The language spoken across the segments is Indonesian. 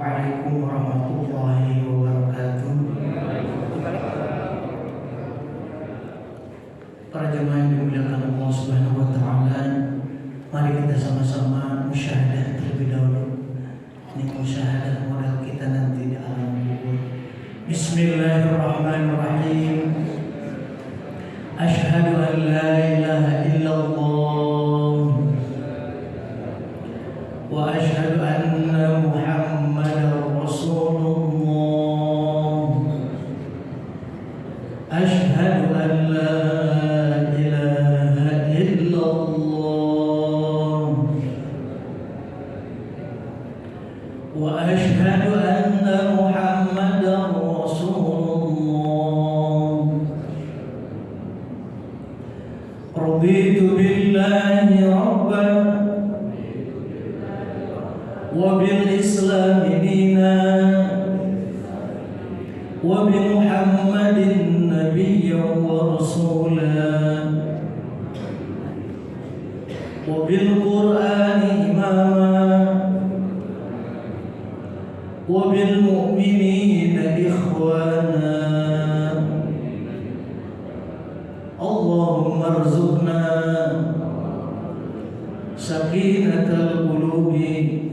Assalamualaikum warahmatullahi wabarakatuh. Para jemaah yang dimuliakan Allah Subhanahu wa taala, mari kita sama-sama musyahadah terlebih dahulu. Ini musyahadah modal kita nanti di alam kubur. Bismillahirrahmanirrahim. Asyhadu an la ilaha illallah wa asyhadu anna Muhammadar Rasulullah. Asyhadu an la ilaha illallah wa asyhadu anna Muhammadar Rasulullah. Raditu billahi rabban wa bil Islam dinan wa bi Muhammadin nabiyyan wa rasulan wa bil Qur'ani imama wa bil mu'minina ikhwana. Allahumma arzuqna sakinatal qulubi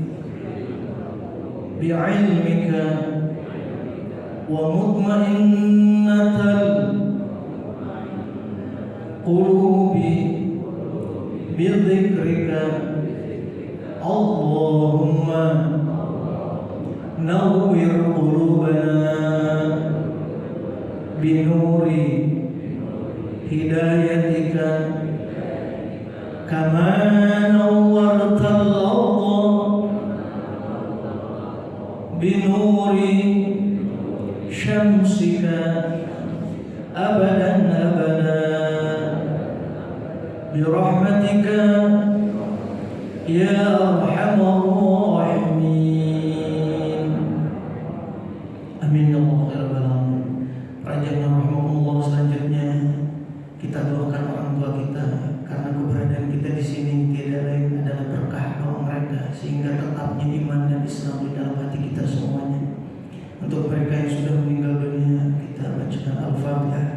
bi'ilmika wa mutmainnatal qulubi bidzikrika. Allahumma nawwir qulubana binuri hidayatika kama nawwartal ardha binuri syamsika abadan birahmatika ya arhamar rahimin. Amin ya rabbal alamin. Rajanya rahmatullah. Selanjutnya kita doakan orang tua kita, karena keberadaan kita di sini tidak lain adalah berkah doa mereka, sehingga tetapnya iman dan Islam di dalam hati kita semuanya. Untuk mereka yang sudah meninggal dunia, kita bacakan Al-Fatihah.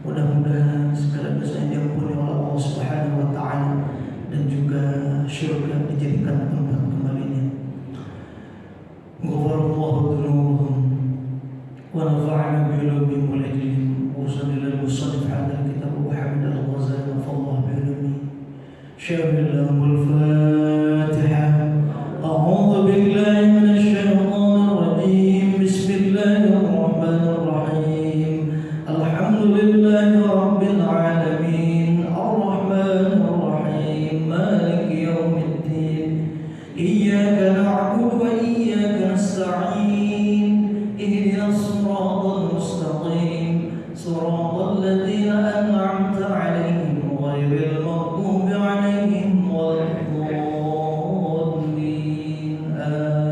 Mudah-mudahan segala dosa diampuni oleh Allah Subhanahu wa taala dan juga syurga dijadikan tempat kembalinya. Ghafarallahu dzunubahum wa nafa'ana bi ulumihim wal ilmihim wa sallallahu musannif ala kitab Muhammad al-Ghazali fallahu bi ulumi. Syarillahul Fatihah. A'udzu billahi minasy syaithanir rajim. Bismillahirrahmanirrahim. Alhamdulillahi rabbil alamin. Arrahmanir rahim. Maliki yaumiddin. Iyyaka na'budu wa iyyaka nasta'in. Ihdinas siratal mustaqim. Siratal ladzina an'amta 'alaihim ghairil maghdubi 'alaihim waladdallin. Amin.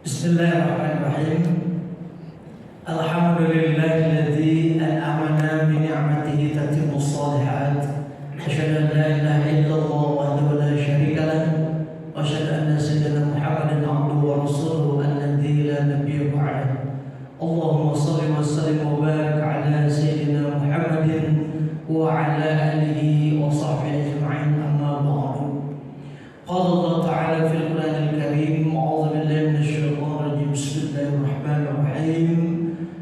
Bismillahirrahmanirrahim. Alhamdulillahilladzi an'amana bi ni'matihi tatimmus shalihat. Asyhadu an la ilaha illallah wahdahu la syarika lah wa asyhadu anna sayyidina Muhammadan abduhu wa rasuluhu alladzi la nabiyya ba'dahu. Allahumma shalli wa sallim wa barik ala sayyidina Muhammadin wa ala alihi wa sahbihi ajma'in. Amma ba'du. Qala Allah ta'ala fil Qur'anil Karim, a'udzu billahi minasy syaithanir rajim. Bismillahirrahmanirrahim.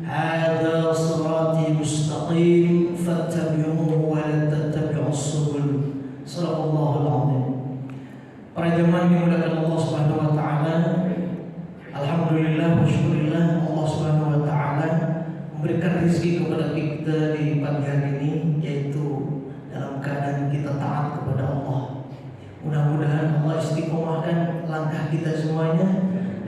Hadza sirati mustaqim fattabi'uhu wa la tattabi'us subul. Shadaqallahul 'azim. Para jemaah yang dimuliakan Allah Subhanahu wa taala, alhamdulillah wa syukurillah Allah Subhanahu wa taala memberikan rezeki kepada kita di pagi hari ini, yaitu dalam keadaan kita taat kepada Allah. Mudah-mudahan Allah istiqomahkan langkah kita semuanya,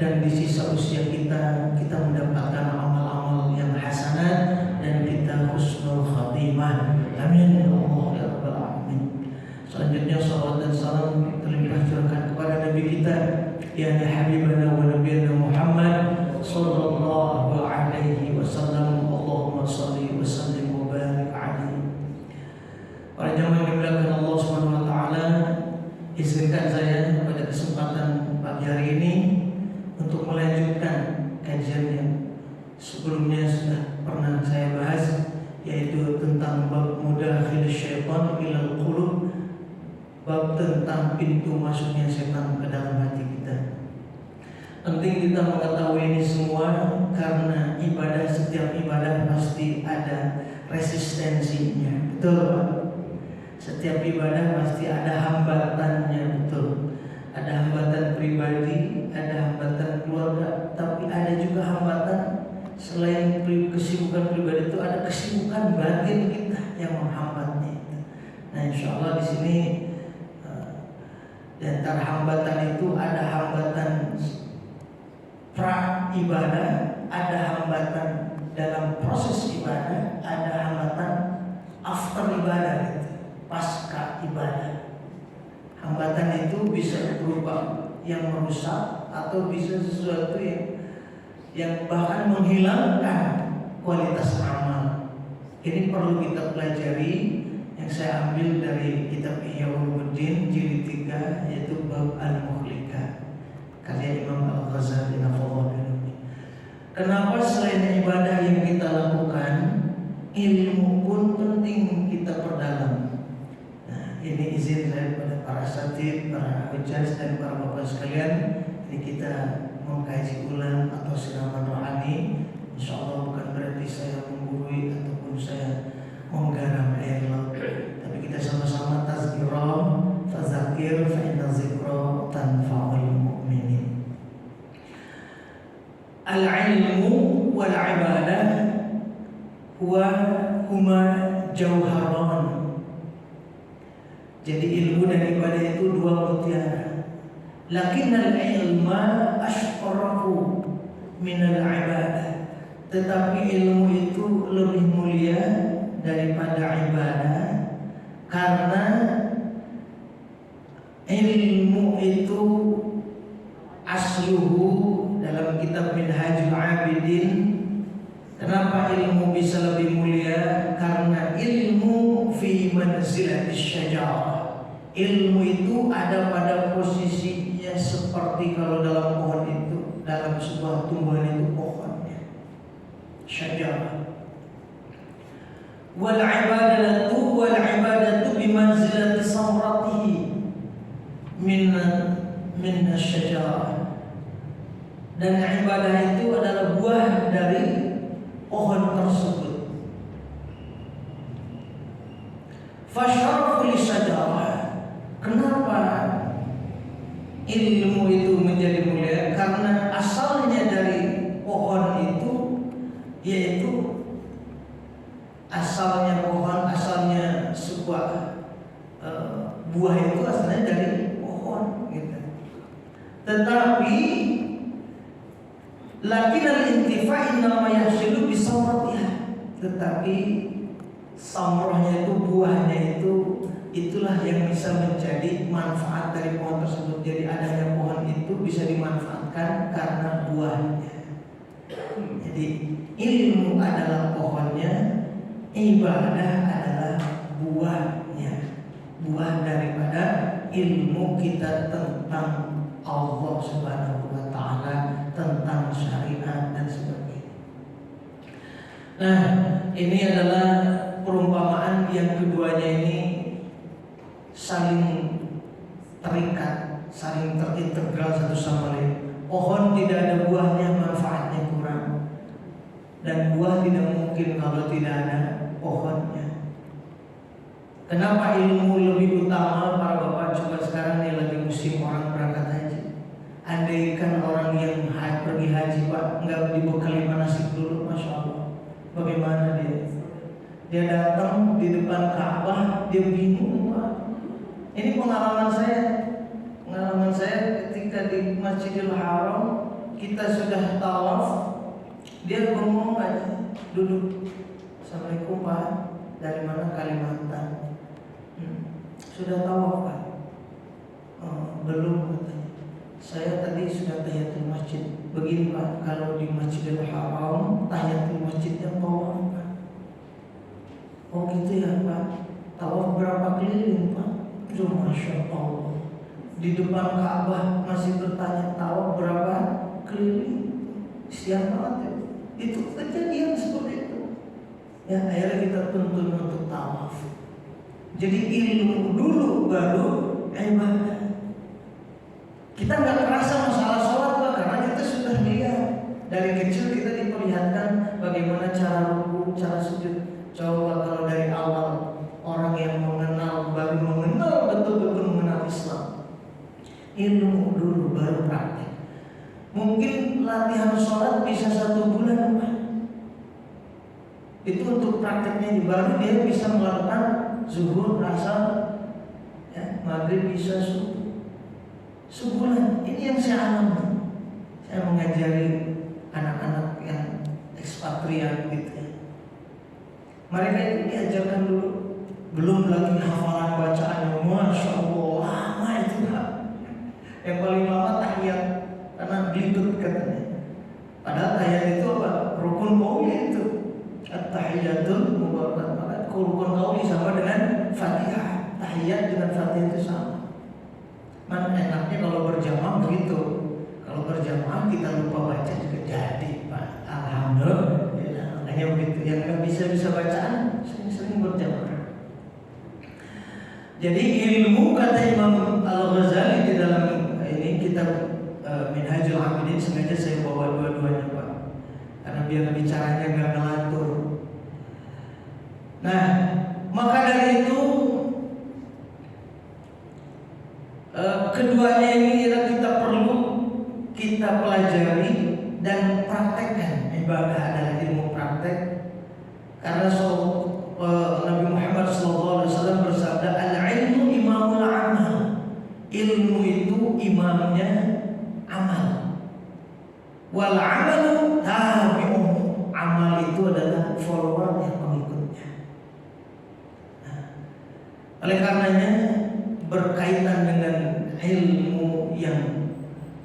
dan di sisa usia kita mendapatkan amal-amal yang hasanat dan kita husnul khatimah. Amin ya Allah ya rabbal alamin. Selanjutnya salawat dan salam terlimpah curahkan kepada Nabi kita يعني حبيبنا ونبينا محمد صلى الله عليه وسلم. اللهم صل وسلم وبارك عليه. Para jamaah yang dimuliakan Allah Subhanahu wa taala, izinkan saya pada kesempatan pagi hari ini untuk melanjutkan kajian yang sebelumnya sudah pernah saya bahas, yaitu tentang bab mudakhil syaitan ilal qulub, bab tentang pintu masuknya setan ke dalam hati kita. Penting kita mengetahui ini semua karena setiap ibadah pasti ada resistensinya, betul Pak? Setiap ibadah pasti ada hambatannya, betul. Ada hambatan pribadi, ada hambatan keluarga, tapi ada juga hambatan selain kesibukan pribadi itu, ada kesibukan batin kita yang menghambatnya. Nah, insya Allah di sini di antara hambatan itu ada hambatan pra ibadah, ada hambatan dalam proses ibadah, ada hambatan after ibadah, pasca ibadah. Hambatan itu bisa berupa yang merusak atau bisa sesuatu yang bahkan menghilangkan kualitas amal. Ini perlu kita pelajari, yang saya ambil dari kitab Ihya Ulumuddin jilid 3, yaitu bab Al-Muhlikah karya Imam Al-Ghazali nafallahu. Kenapa selain ibadah yang kita lakukan, ilmu pun penting kita perdalam. Nah, ini izin saya kepada para asatidz, para hujjaj dan para bapak sekalian, ini kita mengkaji ulang atau siraman rohani. Insya Allah bukan berarti saya menggurui ataupun saya menggaram air laut, tapi kita sama-sama tazkirah, fazakir fa inna zikra tanfa'ul mu'minin. Al-ilmu wal ibadah huma jauharan. Jadi ilmu dan ibadah itu dua mutiara. Lakinnal ilma ashqarafu minal ibadah. Tetapi ilmu itu lebih mulia daripada ibadah, karena ilmu itu asluhu dalam kitab Minhajul Abidin. Kenapa ilmu bisa lebih mulia? Karena ilmu fi manzilatis syajarah. Ilmu itu ada pada posisinya seperti kalau dalam pohon itu, dalam sebuah tumbuhan itu pohonnya syajarah. Wal ibadatu bi manzilati samratihi min asyajarah. Dan ibadah itu adalah buah dari pohon tersebut. Fasyarafu li syajarah. Kenapa ilmu itu menjadi mulia? Karena asalnya dari pohon itu, yaitu asalnya pohon, asalnya sebuah buah itu asalnya dari pohon gitu. Tetapi lakin al-intifa' innama yahsulu bi samratiha. Tetapi samrohnya itu, buahnya itu, itulah yang bisa menjadi manfaat dari pohon tersebut. Jadi adanya pohon itu bisa dimanfaatkan karena buahnya. Jadi ilmu adalah pohonnya, ibadah adalah buahnya. Buah daripada ilmu kita tentang Allah Subhanahu wa ta'ala, tentang syariat dan sebagainya. Nah, ini adalah perumpamaan yang keduanya ini saling terikat, saling terintegral satu sama lain. Pohon tidak ada buahnya, manfaatnya kurang. Dan buah tidak mungkin kalau tidak ada pohonnya. Kenapa ilmu lebih utama? Para bapak, coba sekarang ini lagi musim orang berangkat haji. Andaikan orang yang pergi haji Pak, nggak dibekali manasik dulu, Masya Allah, bagaimana dia? Dia datang di depan Ka'bah, dia bingung Pak. Ini pengalaman saya ketika di Masjidil Haram, kita sudah tawaf, dia bengong aja, duduk. Assalamualaikum Pak, dari mana? Kalimantan. Sudah tawaf Pak? Oh, belum katanya. Saya tadi sudah tahiyatul masjid. Begini Pak, kalau di Masjidil Haram tahiyatul masjidnya bawa apa? Oh gitu ya Pak. Tawaf berapa keliling Pak? Itu Masya Allah. Di depan Ka'bah masih bertanya tawaf berapa keliling? Siang banget ya. Itu kejadian seperti itu. Ya akhirnya kita tuntun untuk tawaf. Jadi ilmu dulu baru ibadah. Kita nggak kerasa masalah sholat Pak, karena kita sudah lihat dari kecil kita diperlihatkan bagaimana cara ruku, cara sujud. Coba kalau dari awal orang yang baru mengenal betul-betul mengenal Islam, ilmu dulu baru praktek. Mungkin latihan sholat bisa 1 bulan Pak. Itu untuk prakteknya, baru dia bisa melakukan zuhur, asar, ya, maghrib, bisa subuh. Sebulan. Ini yang saya alami. Saya mengajari anak-anak yang ekspatriat gitu ya. Mereka itu diajarkan dulu, belum lagi hafalan bacaannya. Masya Allah, lama itu Pak. Yang paling lama tahiyat, karena belibet katanya. Padahal tahiyat itu apa? Rukun qauli itu. At-tahiyatul mubarakatuh. Rukun qauli sama dengan Fatihah. Tahiyat dengan Fatihah itu sama. Mana enaknya kalau berjamaah begitu. Kalau berjamaah kita lupa baca juga jadi Pak. Alhamdulillah. Makanya begitu. Yang nggak bisa bacaan sering-sering berjamaah. Jadi ilmu, kata Imam Al-Ghazali di dalam ini kitab Minhajul Abidin, sengaja saya bawa dua-duanya Pak, karena biar bicaranya nggak ngelantur. Nah, maka dari itu keduanya ini kita perlu kita pelajari dan praktekkan. Ibadah adalah ilmu praktek, karena Nabi Muhammad SAW bersabda, al-ilmu imamul amal. Ilmu itu imamnya amal. Wal amalu tabi'uhu. Amal itu adalah follower yang pengikutnya. Nah, oleh karenanya berkaitan dengan ilmu yang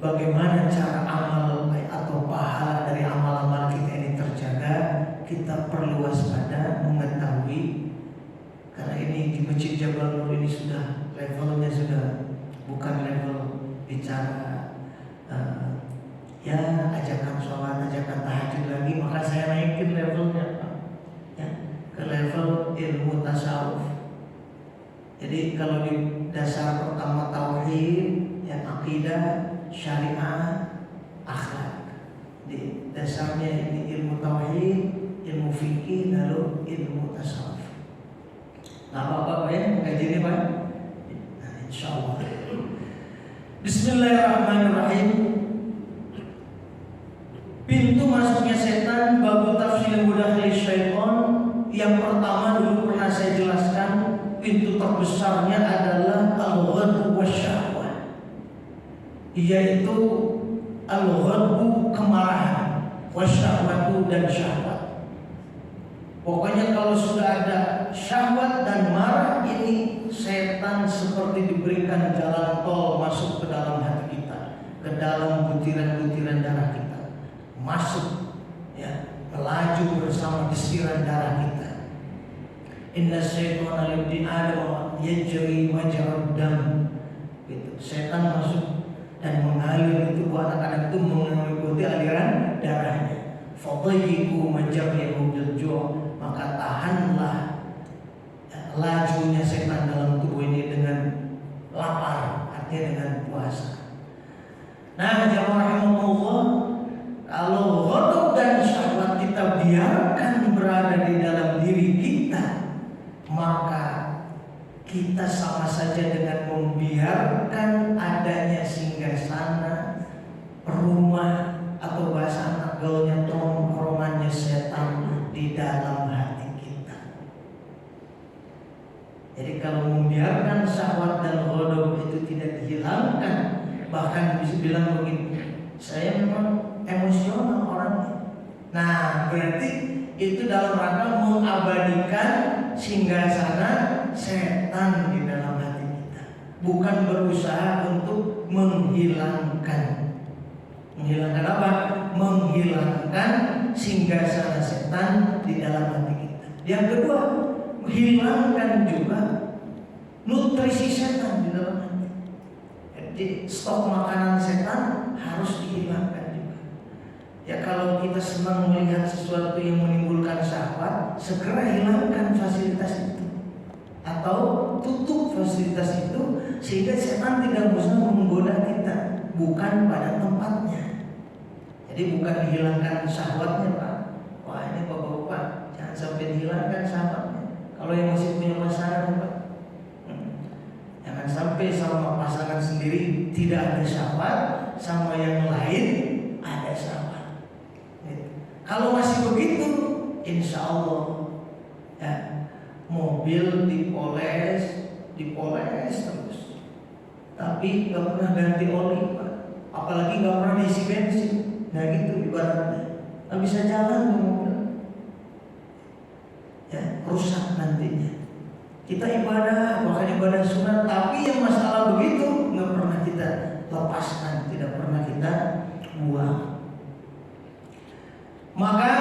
bagaimana cara amal atau pahala dari amal-amal kita ini terjaga, kita perlu waspada, mengetahui, karena ini di Masjid Jabal Nur ini sudah levelnya sudah bukan level bicara ya ajakan sholat, ajakan tahajud lagi, maka saya naikin levelnya Pak, ya, ke level ilmu tasawuf. Jadi kalau di dasar pertama tauhid, ya akidah, syariah, akhlak. Di dasarnya ini ilmu tauhid, ilmu fikih, lalu ilmu tasawuf. Nah, apa-apa ya mengaji ini Pak? Nah, insyaallah. Bismillahirrahmanirrahim. Pintu masuknya setan, babu tafsil mudakhil syaitan. Yang pertama dulu pernah saya jelaskan, pintu terbesarnya adalah al-ghadbu wasyahwah, yaitu al-ghadbu kemarahan, wasyahwatu dan syahwat. Pokoknya kalau sudah ada syahwat dan marah, ini setan seperti diberikan jalan tol masuk ke dalam hati kita, ke dalam butiran-butiran darah kita, masuk ya, melaju bersama desiran darah kita. Inna syaitana libni Adam yajri majrad dam. Gitu. Setan masuk dan mengalir itu buat anak-anak itu mengikuti aliran darahnya. Fadayyiku majriyahu bil ju', maka tahanlah lajunya setan dalam tubuh ini dengan lapar, artinya dengan puasa. Nah, jamaah rahimahullah, kalau ghadab dan syahwat kita biarkan berada di dalam diri kita, maka kita sama saja dengan membiarkan adanya singgasana, rumah, atau bahasa anak gaulnya tongkrongannya setan di dalam hati kita. Jadi kalau membiarkan syahwat dan ghadab itu tidak dihilangkan, bahkan bisa bilang begini, saya memang emosional orangnya. Nah, berarti itu dalam rangka mengabadikan singgasana setan di dalam hati kita, bukan berusaha untuk menghilangkan Menghilangkan apa? Menghilangkan singgasana setan di dalam hati kita. Yang kedua, menghilangkan juga nutrisi setan di dalam hati. Jadi stok makanan setan harus dihilangkan juga. Ya kalau kita senang melihat sesuatu yang menimbulkan syahwat, segera hilangkan fasilitas itu. Atau tutup fasilitas itu sehingga setan tidak bisa menggoda kita, bukan pada tempatnya. Jadi bukan dihilangkan syahwatnya, Pak. Wah, ini Bapak-bapak jangan sampai dihilangkan syahwatnya. Kalau yang masih punya pasangan, Pak, jangan sampai sama pasangan sendiri tidak ada syahwat, sama yang lain ada syahwat. Kalau masih begitu, insya Allah ya, mobil dipoles terus, tapi nggak pernah ganti oli, Pak. Apalagi nggak pernah diisi bensin. Nah gitu ibaratnya, nggak bisa jalan tuh mobil, ya rusak nantinya. Kita ibadah, bahkan ibadah sunat, tapi yang masalah begitu nggak pernah kita lepaskan, tidak pernah kita buang. Maka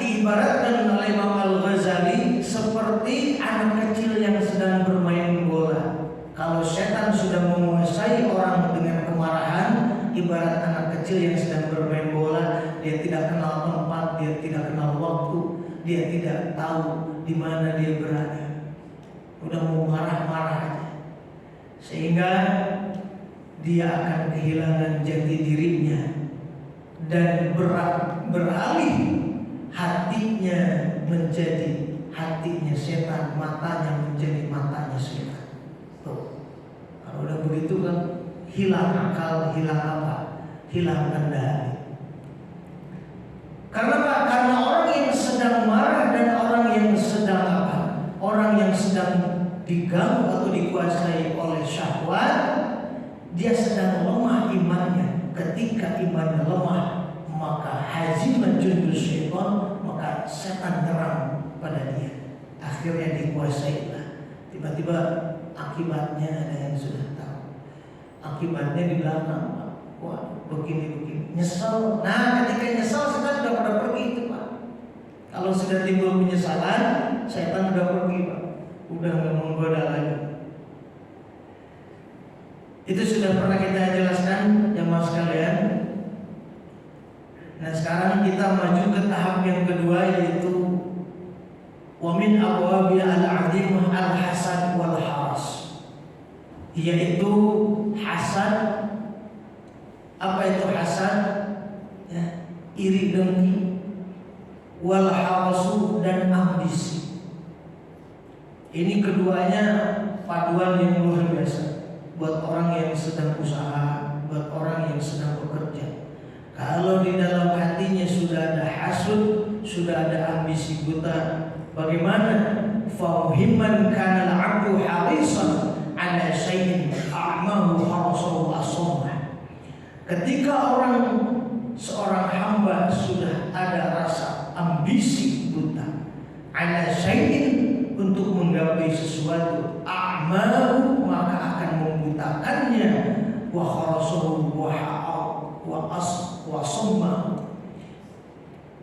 diibaratkan oleh Imam Al-Ghazali seperti anak kecil yang sedang bermain bola. Kalau setan sudah menguasai orang dengan kemarahan, ibarat anak kecil yang sedang bermain bola, dia tidak kenal tempat, dia tidak kenal waktu, dia tidak tahu di mana dia berada. Udah mau marah-marah aja, sehingga dia akan kehilangan jati dirinya dan beralih hatinya menjadi hatinya setan, matanya menjadi matanya setan. Tuh, kalau udah begitu kan hilang akal, hilang apa? Hilang kendali. Karena apa? Karena orang yang sedang marah dan orang yang sedang apa? Orang yang sedang diganggu atau dikuasai oleh syahwat, dia sedang lemah imannya. Ketika imannya lemah, maka hazimah jundus syaitan, maka setan nyerang pada dia. Akhirnya dikuasai. Tiba-tiba akibatnya ada yang sudah tahu. Akibatnya di belakang, Pak. Wah, begini nyesel. Nah, ketika nyesel setan sudah pada pergi itu, Pak. Kalau sudah timbul penyesalan, setan sudah pergi, Pak. Udah nggak menggoda lagi. Itu sudah pernah kita jelaskan, jamaah sekalian. Nah, sekarang kita maju ke tahap yang kedua, yaitu wa min abwabi al-'azimah al-hasad wal haras. Yaitu hasad. Apa itu hasad? Ya, iri dengki, wal harasu dan ambisi. Ini keduanya paduan yang luar biasa buat orang yang sedang usaha, buat orang yang sedang bekerja. Kalau di dalam hatinya sudah ada hasud, sudah ada ambisi buta, bagaimana? Fa muhimman kana al-'abdu harisan ala syai'in a'mahu harasahu as-samah. Ketika seorang hamba sudah ada rasa ambisi buta, ala syai'in, untuk menggapai sesuatu, a'mahu, maka akan membutakannya, wa kharasahu wa samma,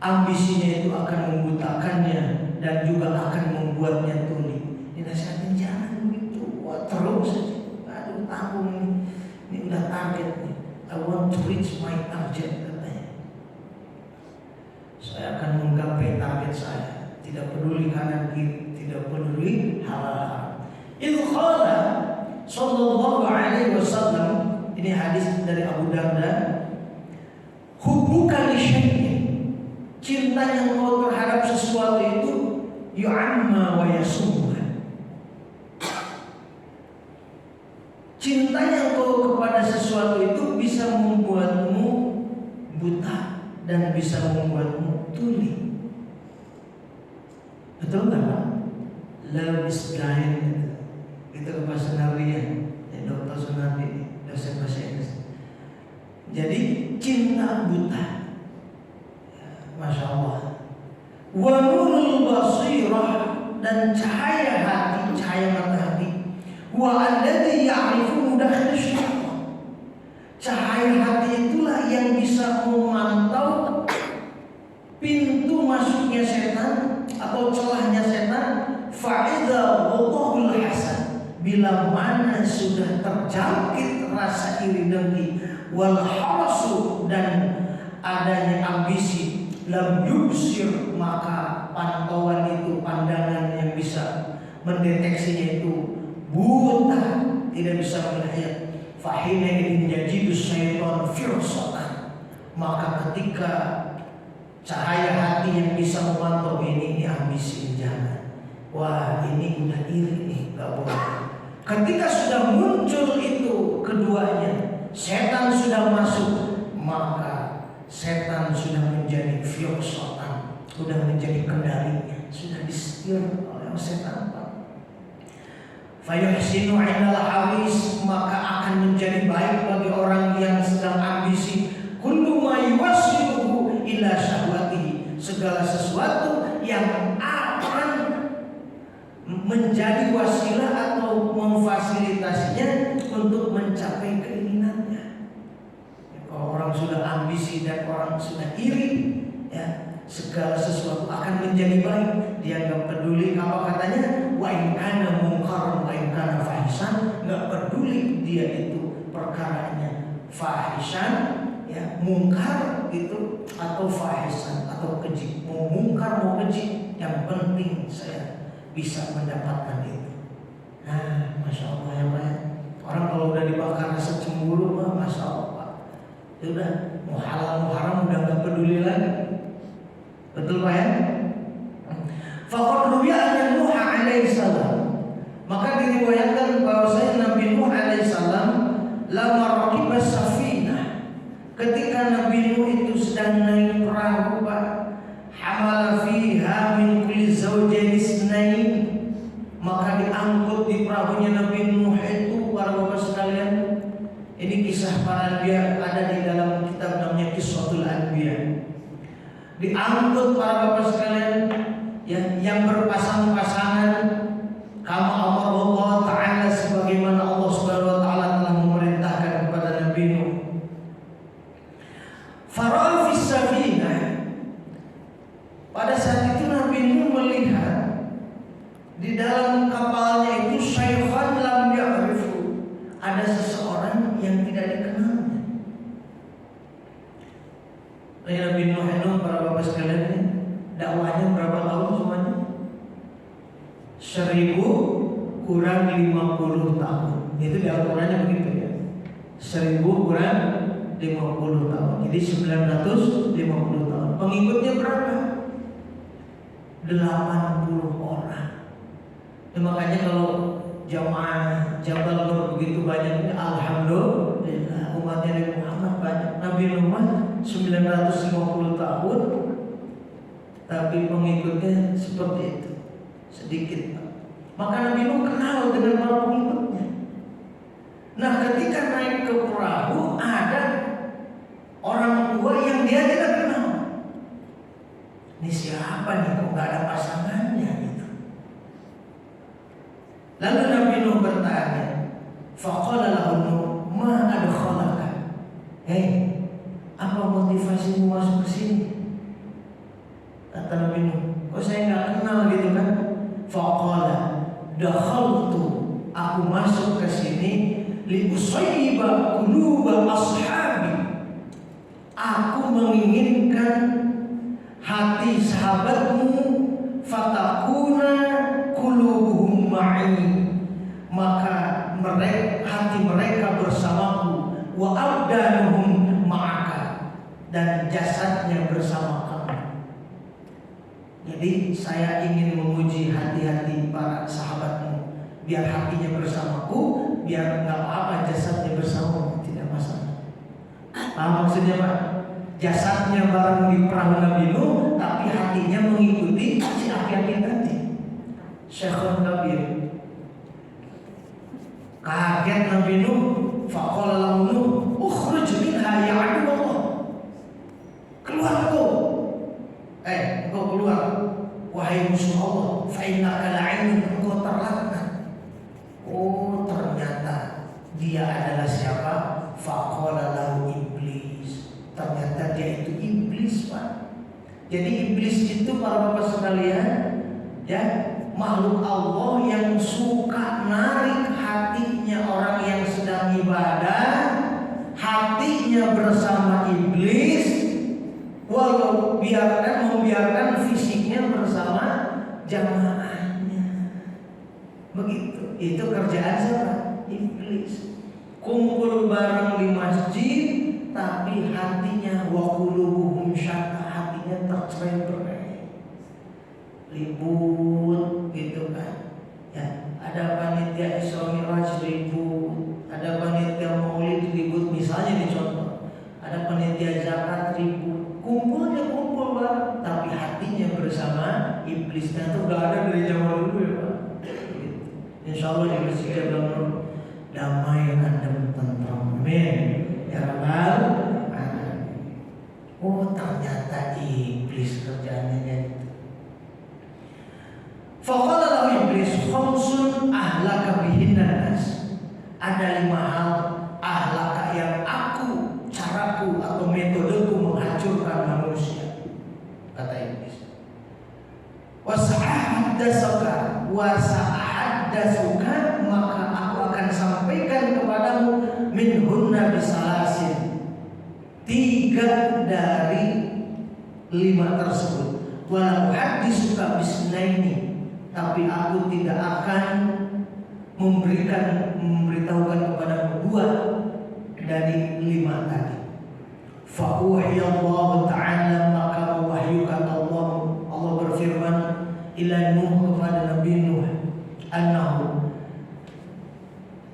ambisinya itu akan membutakannya dan juga akan membuatnya tuli. Dinasihatin jangan begitu, wah terus saja, aduh tanggung ini udah target nih, I want to reach my target, katanya. Saya akan menggapai target saya, tidak peduli kanan kiri, tidak peduli halal. Itu qala sallallahu alaihi wasallam, ini hadis dari Abu Darda, hubbuka li syai'in, cinta yang kau terhadap sesuatu itu yu'amma wa yasumma. Cinta yang kau kepada sesuatu itu bisa membuatmu buta dan bisa membuatmu tuli. Betul nggak, Pak? Love is blind. Itu bahasa Nabi ya, Dr. Sunardi, dosen bahasa Inggris. Jadi cinta buta, Masya Allah. Wa nurul basirah, dan cahaya hati, cahaya mata hati. Wa alladhi ya'rifu mudakhil syaitan, Cahaya hati itulah yang bisa memantau pintu masuknya setan atau celahnya setan. Fa'idha wallahul hasan, bila mana sudah terjangkit rasa iri dengki, wal harasu, dan adanya ambisi, lam yubsir, maka pantauan itu, pandangan yang bisa mendeteksinya itu buta, tidak bisa melihat. Fahina idin yajidu syaitan firsatan, maka ketika cahaya hati yang bisa memantau ini ambisi, jangan, wah ini udah iri nih, gak boleh. Ketika sudah muncul itu keduanya, setan sudah masuk, maka setan sudah menjadi firsatan, sudah menjadi kendalinya, sudah disetir oleh setan. Fayuhsinu 'indal haris, maka akan menjadi baik bagi orang yang sedang ambisi. Kullu ma yuwassiluhu ila syahwatihi, segala sesuatu yang akan menjadi wasilah atau memfasilitasinya untuk mencapai keinginannya. Kalau orang sudah ambisi dan orang sudah iri, ya, segala sesuatu akan menjadi baik. Dia nggak peduli apa katanya, wa in kana munkaran wa in kana fahisan, nggak peduli dia itu perkaranya fahisan, ya, mungkar itu atau fahisan atau keji, mau mungkar mau keji, yang penting saya bisa mendapatkan itu. Nah, masya Allah ya Pak. Orang kalau udah dibakar rasa cemburu, masya Allah Pak, udah mau halal mau haram udah nggak peduli lagi. Betul Pak ya? Faqad ruwiya anna Nuh alaihi salam, maka diriwayatkan bahwasanya Nabi Nuh alaihi salam lama raqiba safinah, ketika Nabi Nuh itu sedang naik perahu Pak, hamala fiha min kulli zawjayn isnain, maka diangkut di perahunya Nabi Nuh itu, para bapak sekalian. Ini kisah para anbiya, ada di dalam kitab namanya Qissatul Anbiya. Diangkut para bapak sekalian, ya, yang berpasang-pasangan, kama Allah Ta'ala, sebagaimana Allah Subhanahu wa Ta'ala telah memerintahkan kepada Nabi Nuh. Fara'a fis safinah, pada saat itu Nabi Nuh melihat di dalam kapalnya itu syaikhan lam ya'rifu, ada seseorang yang tidak dikenalnya. Nabi Nuh itu, para bapak sekalian, dakwahnya berapa tahun semuanya? 1000 kurang 50 tahun. Itu di Al-Qurannya begitu ya. 1000 kurang 50 tahun. Jadi 950 tahun. Pengikutnya berapa? 80 orang. Ya, makanya kalau jamaah Jabal Nur begitu banyaknya, alhamdulillah umatnya Nabi Muhammad banyak. Nabi Nuh 950 tahun, tapi pengikutnya seperti itu, sedikit. Maka Nabi Nuh kenal dengan para pengikutnya. Nah, ketika naik ke perahu, ada orang tua yang dia tidak kenal. Ini siapa nih, kok gak ada pasangannya gitu. Lalu Nabi Nuh bertanya, faqala lahu Nuh, ma adkhalaka? Hei, apa motivasimu masuk ke sini? Kata Nabi Nuh, kok saya nggak kenal gitu kan? Faqala dakhaltu, aku masuk ke sini li usayyiba quluba ashabi, aku menginginkan hati sahabatmu, fatakuna qulubuhum ma'i, maka hati mereka bersamaku, wa abdanuhum ma'aka, dan jasadnya bersama kamu. Jadi saya ingin menguji hati-hati para sahabatmu, biar hatinya bersamaku, biar nggak apa-apa jasadnya bersamamu, tidak masalah. Paham maksudnya Pak? Jasadnya bareng di perahu Nabi Nuh, tapi hatinya mengikuti si aki-aki tadi. Syekhul Kabir. Kaget Nabi Nuh, faqala lahu Nuh, ukhruj minha ya aduwallah. Keluar engkau keluar, wahai musuh Allah, fa innaka la'in, engkau terlaknat. Oh, ternyata dia adalah siapa? Faqala ternyata dia itu iblis, Pak. Jadi iblis itu para bapak sekalian, ya, makhluk Allah yang suka narik hatinya orang yang sedang ibadah, hatinya bersama iblis, walau membiarkan fisiknya bersama jamaahnya. Begitu. Itu kerjaan siapa? Iblis. Kumpul bareng di masjid, tapi hatinya wa qulubuhum syatta, hatinya tercerai-berai, ribut gitu kan. Ya, ada panitia Isra Mi'raj ribut, ada panitia Maulid ribut, misalnya dicontoh. Ada panitia zakat ribut, kumpul bareng, tapi hatinya bersama iblisnya. Itu gak ada dari zaman dulu ya, Pak. Gitu. Insya Allah dibersihkan dalam damai, adem, tentram. Amin. Ya Rabbal Alamin. Oh, ternyata iblis kerjanya gitu. Faqala lahu iblis khamsun ahlaka bihinna nas. Ada 5 hal ahlaka yang caraku atau metodeku menghancurkan manusia, kata iblis. Wasa'ahaddasuka maka aku akan sampaikan kepadamu minhunna bisalasin, 3 dari 5 tersebut. Walau hadisuka bisnaini, tapi aku tidak akan memberitahukan kepadamu 2 dari 5 tadi. Fa'uhiyallahu ta'ala, maka mewahyukan Allah berfirman ila Nuh, kepada Nabi Nuh, annahu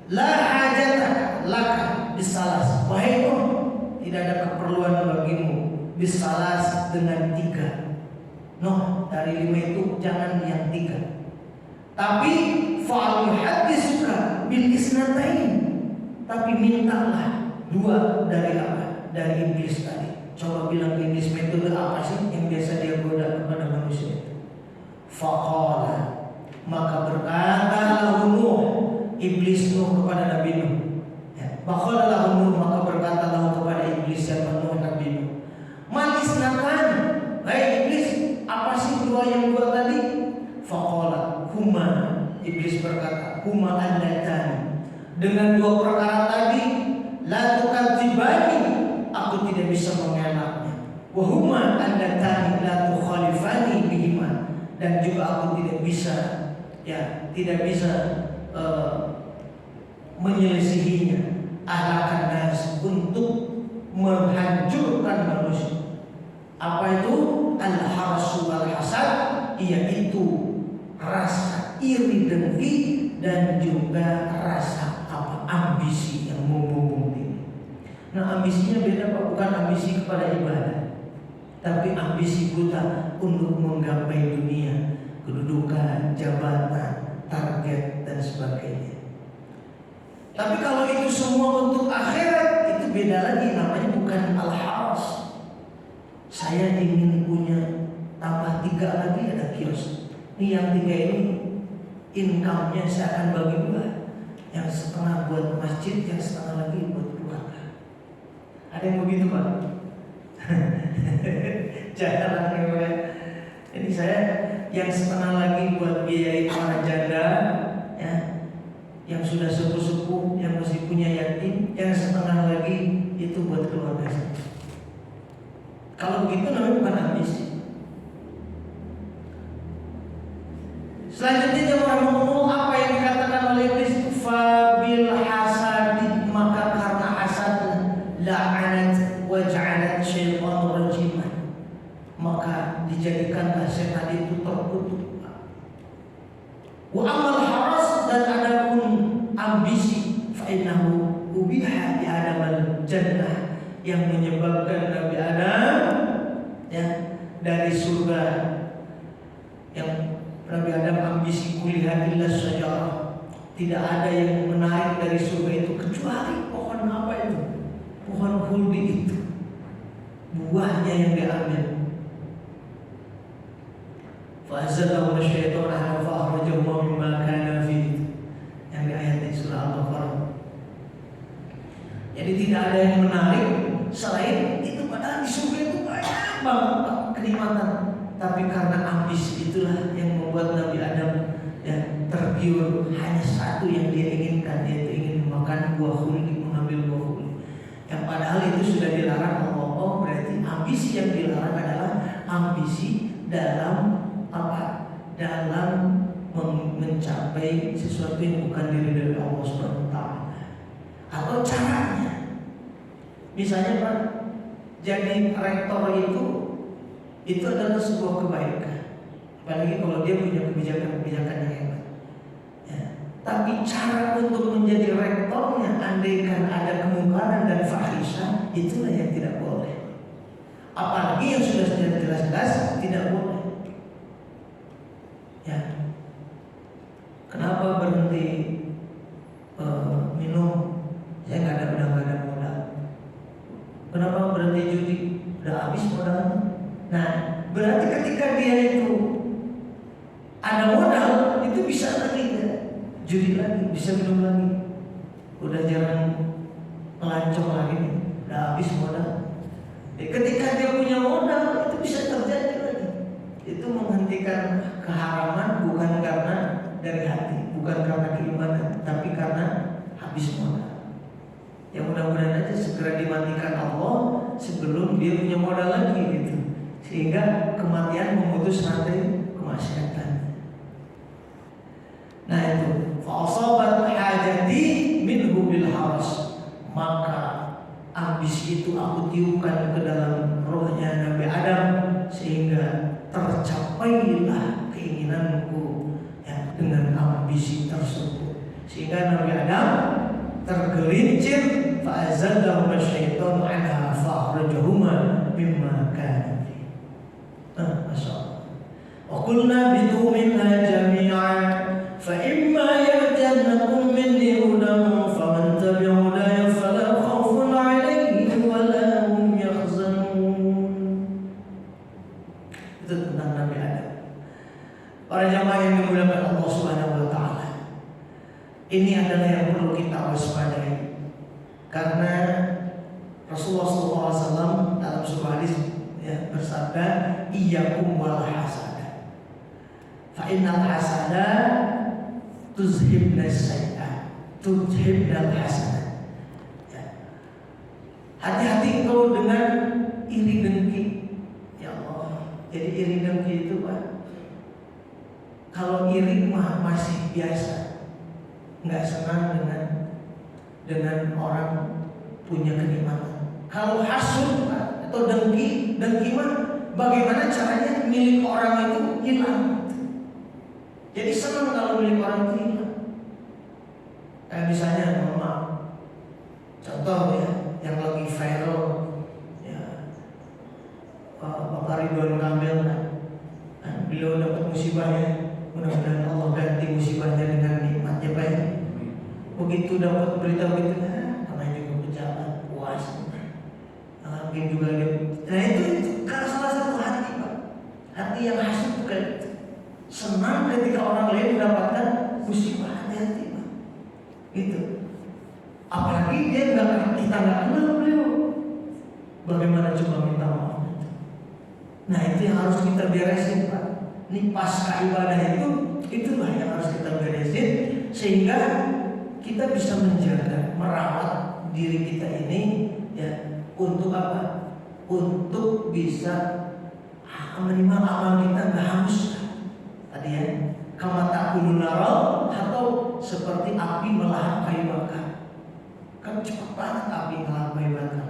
la hajata laka bisalas, wahai Nuh, tidak ada keperluan bagimu bisalas dengan 3. Nuh, dari 5 itu jangan yang 3. Tapi fa'al yuhaddisuka bil isnatain, tapi mintalah 2 dari apa? Dari iblis tadi. Coba bilang iblis metode apa sih yang biasa dia goda kepada manusia? Faqala, maka berkatalah Nuh, iblis Nuh kepada Nabi Nuh. Ya. Faqala Nuh, maka berkatalah kepada iblis yang Nuh Nabi Nuh. Manisnakan, hai iblis, apa sih 2 yang 2 tadi? Faqala huma, iblis berkata, huma allatani, dengan 2 perkara tadi, la tukadzibani, aku tidak bisa mengelaknya. Wa huma allatani la tukhalifani bihima, dan juga aku tidak bisa menyelisihinya. Ahlakan nas, untuk menghancurkan manusia. Apa itu? Al-harasu wal hasad, yaitu rasa iri dengki dan juga rasa ambisi yang membumbung tinggi. Nah, ambisinya beda, Pak. Bukan ambisi kepada ibadah, tapi ambisi buta untuk menggapai dunia, kedudukan, jabatan, target, dan sebagainya. Tapi kalau itu semua untuk akhirat, itu beda lagi, namanya bukan al-haras. Saya ingin punya tambah 3 lagi, ada kios. Ini yang 3 ini income-nya saya akan bagi 2. Yang setengah buat masjid, yang setengah lagi buat keluarga. Ada yang begitu, Pak? Jangan ya. Jadi saya yang setengah lagi buat biayai para janda, ya, yang sudah sepuh-sepuh, yang masih punya yatim, yang setengah lagi itu buat keluarga saya. Kalau begitu namanya bukan ambisi. Selanjutnya orang ngomong apa yang dikatakan oleh iblis, fabil hasadi, maka karena hasad la'anat wa ja'alat syaitan rajiman, maka dijadikanlah setan itu terkutuk. Wa amal haras, dan adapun ambisi, fa innahu ubiha bi Adam al-jannah, yang menyebabkan Nabi Adam, ya, dari surga. Yang Nabi Adam ambisi kuliah illa syajarah, tidak ada yang menarik dari surga itu kecuali pohon apa itu? Pohon khuldi itu, buahnya yang diambil. Fa'azallahu syaitan anhu fa'akhrajahu mimma kana fihi, yang di ayat di surah Al-Baqarah. Jadi tidak ada yang menarik selain itu, padahal kenikmatan. Tapi karena ambisi itulah yang membuat Nabi Adam tergiur hanya satu yang dia inginkan, yaitu ingin makan buah khuldi, mengambil buah khuldi. Yang padahal itu sudah dilarang Allah. Oh, berarti ambisi yang dilarang adalah ambisi dalam apa? Dalam mencapai sesuatu yang bukan dari Allah Subhanahu wa taala. Atau caranya. Misalnya Pak, jadi rektor itu adalah sebuah kebaikan. Apalagi kalau dia punya kebijakan-kebijakan yang hebat. Ya. Tapi cara untuk menjadi rektornya, andaikan ada kemungkaran dan fahisha, itulah yang tidak boleh. Apalagi yang sudah jelas-jelas tidak boleh. Ya. Kenapa berhenti minum? Saya udah nggak ada modal. Kenapa berhenti judi? Udah habis modalnya. Nah, berarti ketika dia itu ada modal, itu bisa lagi judi lagi, bisa minum lagi. Udah jarang melancong lagi, udah habis modal. Ketika dia punya modal, itu bisa terjadi lagi. Itu menghentikan keharaman bukan karena dari hati, bukan karena keimanan, tapi karena habis modal. Ya mudah-mudahan aja segera dimatikan Allah sebelum dia punya modal lagi gitu. Sehingga kematian memutus rantai kemaksiatan. Nah itu, fa'asabat hajati minhu bil haras. Maka ambisi itu aku tiupkan ke dalam rohnya Nabi Adam, sehingga tercapailah keinginanku dengan ambisi tersebut. Sehingga Nabi Adam tergelincir, fa'azallahuma syaitanu anha fa'akhrajahuma mimma kana. Masya Allah. Wa qulna bidu minha jami'an fa imma ya'tiyannakum minni hudan faman tabi'a hudaya fala khawfun 'alaihim wa la hum yahzanun. Itu tentang Nabi Adam. Para jamaah yang dimuliakan Allah Subhanahu wa taala. Ini adalah yang perlu kita waspadai. Karena Rasulullah SAW dalam sebuah hadis bersabda, iyyakum wal hasada. Fa innal hasada tuzhibna sayyi'at, tuzhibna hasanat. Hati-hati engkau dengan iri dengki. Ya Allah. Jadi iri dengki itu Pak, kalau iri mah masih biasa, nggak senang dengan orang punya kenikmatan. Kalau hasud atau dengki mah bagaimana caranya milik orang itu hilang. Jadi senang kalau milik orang itu hilang. Kayak misalnya maaf, contoh yang lagi viral Bapak Ridwan Kamil beliau dapat musibahnya. Mudah-mudahan Allah ganti musibahnya dengan nikmatnya baik. Begitu dapat berita begitu, namanya juga pejabat puas. Mungkin juga dia. Nah itu karena salah satu hati Pak. Hati yang hasut bukan itu. Senang ketika orang lain mendapatkan musibah, hati-hati Pak. Gitu. Apalagi kita nggak kenal beliau. Bagaimana coba minta maaf? Nah itu yang harus kita beresin Pak. Ini pasca ibadah itulah yang harus kita beresin sehingga kita bisa menjaga, merawat diri kita ini untuk apa? Untuk bisa minimal amal kita nggak hangus. Tadi kama ta'kulun naro, atau seperti api melahap kayu bakar. Kan cepat banget api melahap kayu bakar.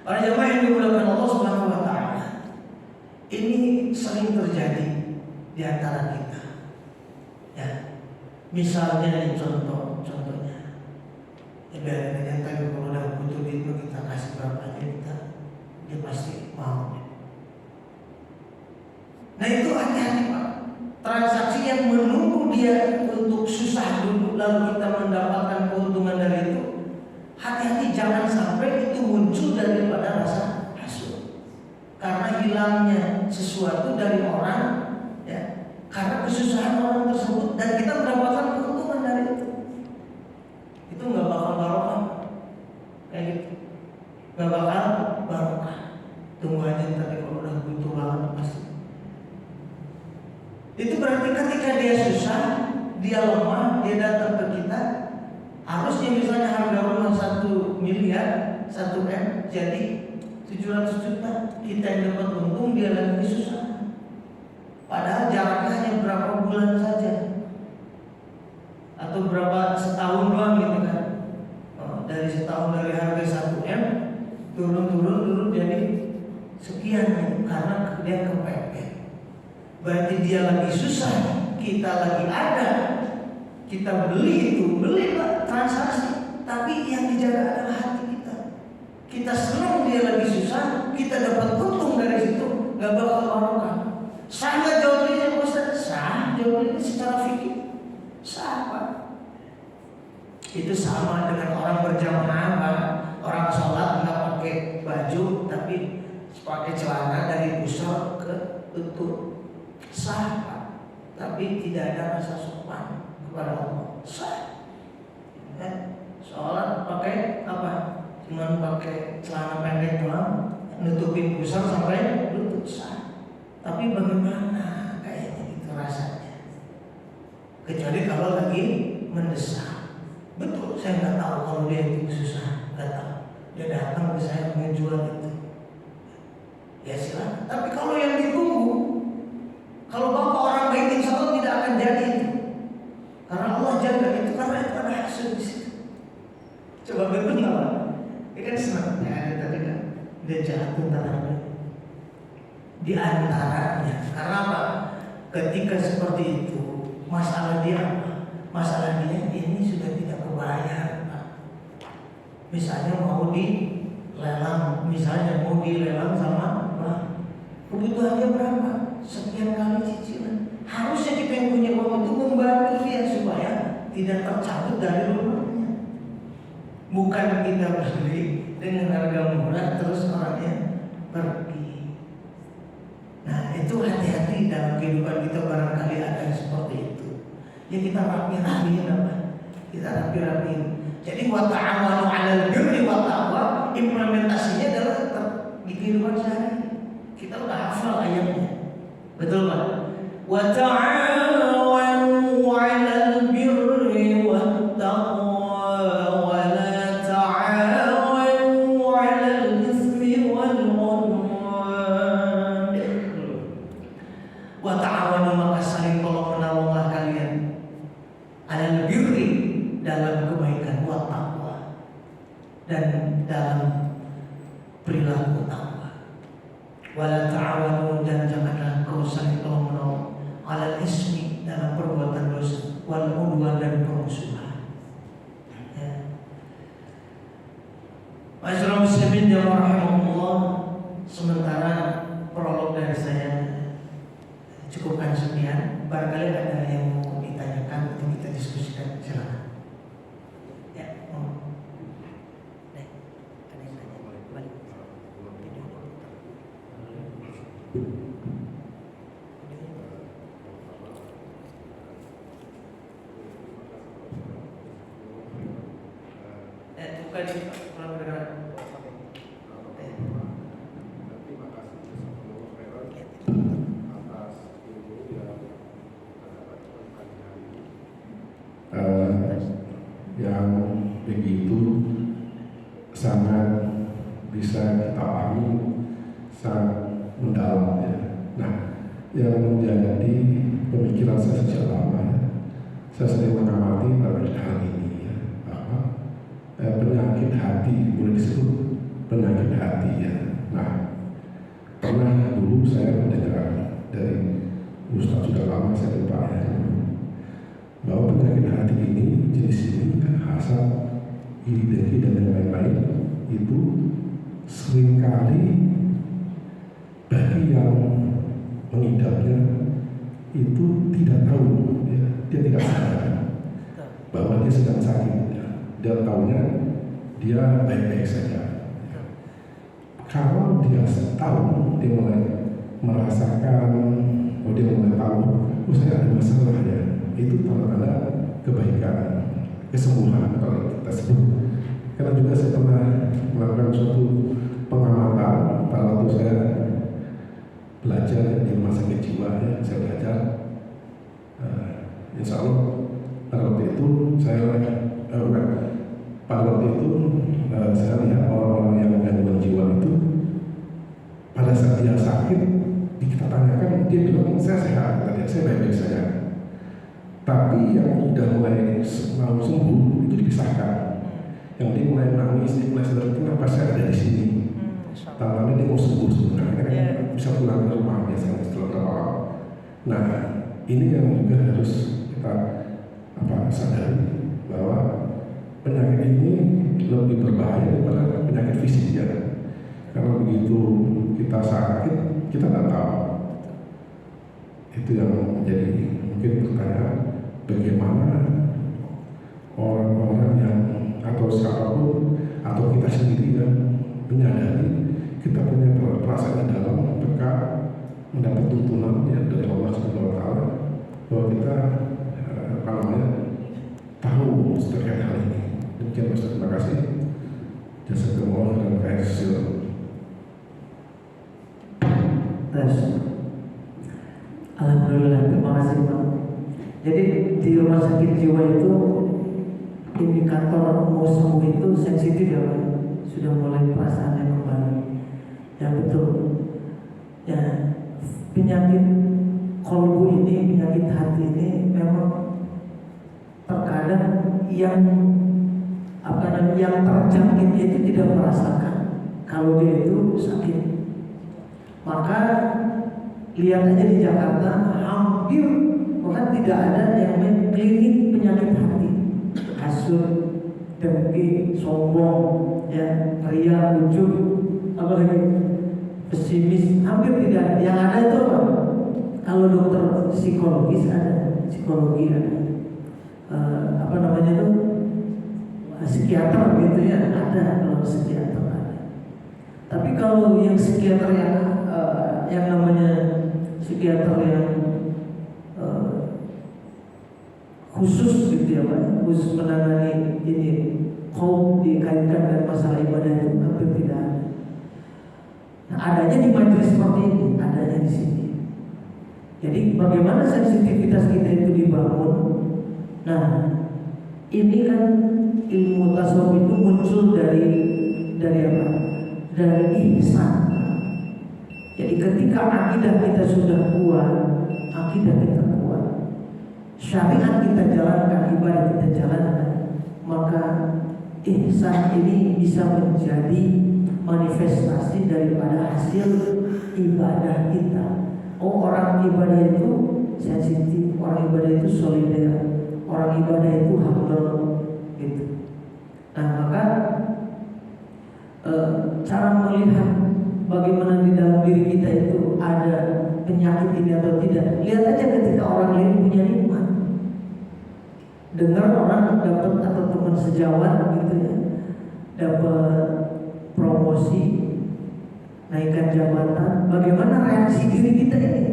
Para jemaah yang dimuliakan Allah Subhanahu wa taala, ini sering terjadi di antara kita. Misalnya contohnya, biar tadi kalau udah butuh duit kita kasih berapa aja dia pasti mau. Nah itu hati-hati Pak. Transaksi yang menunggu dia untuk susah dulu lalu kita mendapatkan keuntungan dari itu, hati-hati jangan sampai itu muncul daripada rasa hasud. Karena hilangnya sesuatu dari orang karena kesusahan orang tersebut dan kita mendapatkan keuntungan dari itu nggak bakal barokah kayak gitu, nggak bakal barokah. Tunggu aja tadi kalau udah butuh banget pasti. Itu berarti ketika dia susah, dia lemah, dia datang ke kita. Harusnya misalnya harga rumah 1 miliar, 1 M, jadi 700 juta. Kita yang dapat untung, dia lagi susah. Padahal jaraknya hanya berapa bulan saja, atau berapa setahun doang gitu kan. Dari setahun dari harga 1 M turun jadi sekian karena dia kepepet. Berarti dia lagi susah, kita lagi ada. Kita beli transaksi, tapi yang dijaga adalah hati kita. Kita senang dia lagi susah, kita dapat untung dari situ, nggak bakal barokah. Sah nggak jawabannya Ustaz? Sah, jawabannya secara fikih sah Pak. Itu sama dengan orang berjamaah, orang sholat nggak pakai baju tapi pakai celana dari pusar ke lutut, sah Pak. Tapi tidak ada rasa sopan kepada Allah, sah. Sholat pakai apa? Cuman pakai celana pendek doang, nutupin pusar sampai lutut, sah. Tapi bagaimana kayaknya itu rasanya? Kecuali kalau lagi mendesak. Betul, saya nggak tahu kalau dia itu susah, nggak tahu. Dia datang ke saya menjual itu, ya silakan. Tapi kalau yang ditunggu, kalau bapak orang baik insya Allah tidak akan jadi itu, karena Allah jaga itu, karena itu ada hasil di situ. Coba betul nggak Pak? Ini kan senang ya, ada tadi kan dia jatuh tanahnya. Di antaranya, karena apa? Ketika seperti itu, masalah dia apa? Masalah dia ini sudah tidak kebayar Pak. Misalnya mau dilelang, sama Pak, kebutuhannya berapa? Sekian kali cicilan. Harusnya kita yang punya uang itu membantu dia supaya tidak tercabut dari rumahnya. Bukan kita beli dengan harga murah terus orangnya pergi. Nah itu hati-hati dalam kehidupan kita, barangkali ada yang seperti itu. Ya kita rapi-rapiin apa? Kita rapi-rapiin. Jadi wa ta'awanu 'alal birri wat taqwa, implementasinya adalah di kehidupan sehari. Kita udah hafal ayatnya. Betul Pak? Wa ta'awanu 'alal birri wat taqwa wa la ta'awanu 'alal itsmi wal 'udwan. Wa ta'awanu, maka saling tolong-menolonglah kalian, 'alal birri, dalam kebaikan, wa taqwa, dan dalam perilaku takwa. Wala ta'awanu, dan janganlah kau saling tolong-menolong, 'alal ismi, dalam perbuatan dosa, wal 'udwan, dan permusuhan. Ma'asyiral muslimin ya rahimahumullah, sementara prolog dari saya cukupkan sekian. Barangkali ada yang mau ditanyakan atau kita diskusikan, silakan. Yang begitu sangat bisa kita pahami, sangat mendalam ya. Nah, yang menjadi pemikiran saya sejak lama ya, saya sering mengamati pada hal ini ya, bahwa penyakit hati, boleh disebut penyakit hati ya. Nah, pernah dulu saya mendengar dari Ustaz, sudah lama saya lupa ya, bahwa penyakit hati ini, jenis ini, hasad, iri dengki dan yang lain-lain, itu seringkali bagi yang mengidapnya itu tidak tahu ya, dia tidak sadar bahwa dia sedang sakit ya. Dia tahunya dia baik-baik saja. Kalau dia tahu, dia mulai merasakan, dia mulai tahu, saya ada masalah ya, itu tanda-tanda kebaikan, kesembuhan kalau kita sebut. Karena juga saya pernah melakukan suatu pengamatan pada waktu saya sakit jiwa ya, saya belajar. Insya Allah pada waktu itu pada waktu itu saya lihat orang-orang yang gangguan jiwa itu pada saat dia sakit kita tanyakan, dia bilang saya sehat, saya baik-baik saja. Tapi yang sudah mulai mau sembuh itu dipisahkan. Yang dia mulai nangis, dia mulai sadar, kenapa saya ada di sini. Tantangannya dia mau sembuh sebenarnya kan bisa pulang ke rumah biasanya setelah berapa lama. Nah ini yang juga harus kita sadari bahwa penyakit ini lebih berbahaya daripada penyakit fisik ya. Karena begitu kita sakit kita nggak tahu. Itu yang menjadi mungkin pertanyaan, bagaimana orang-orang yang atau siapapun atau kita sendiri yang menyadari kita punya perasaan di dalam peka mendapat tuntunan ya, dari Allah Subhanahu Wa Taala bahwa kita tahu terkait hal ini. Demikian Ustaz, terima kasih. Jazakumullah dan khairan. Alhamdulillah, terima kasih Pak. Jadi di rumah sakit jiwa itu indikator mau sembuh itu sensitif ya Pak. Sudah mulai perasaannya kembali. Ya betul. Ya penyakit kolbu ini, penyakit hati ini memang terkadang yang terjangkit itu tidak merasakan kalau dia itu sakit. Maka lihat aja di Jakarta hampir bahkan tidak ada yang main klinik penyakit hati, hasut, dengki, sombong, ya, ria, ujub, apalagi pesimis, hampir tidak. Yang ada itu apa? Kalau dokter psikologis ada, psikologi ada, psikiater gitu ya, ada kalau psikiater ada. Tapi kalau yang psikiater yang namanya psikiater yang khusus gitu ya Pak, khusus menangani ini kaum dikaitkan dengan masalah ibadah itu hampir tidak ada. Nah, adanya di majelis seperti ini, adanya di sini. Jadi bagaimana sensitivitas kita itu dibangun? Nah, ini kan ilmu tasawuf itu muncul dari apa? Dari ihsan. Jadi ketika akidah kita sudah kuat, akidah kita kuat, syariat kita jalankan, ibadah kita jalankan, maka ihsan ini bisa menjadi manifestasi daripada hasil ibadah kita. Oh, orang ibadah itu sensitif, orang ibadah itu solider, orang ibadah itu humble, gitu. Nah, maka cara melihat bagaimana di dalam diri kita itu ada penyakit ini atau tidak, lihat aja ketika orang lain punya nikmat. Dengar orang dapat atau teman sejawat gitu ya, dapat promosi, naikkan jabatan, bagaimana reaksi diri kita ini?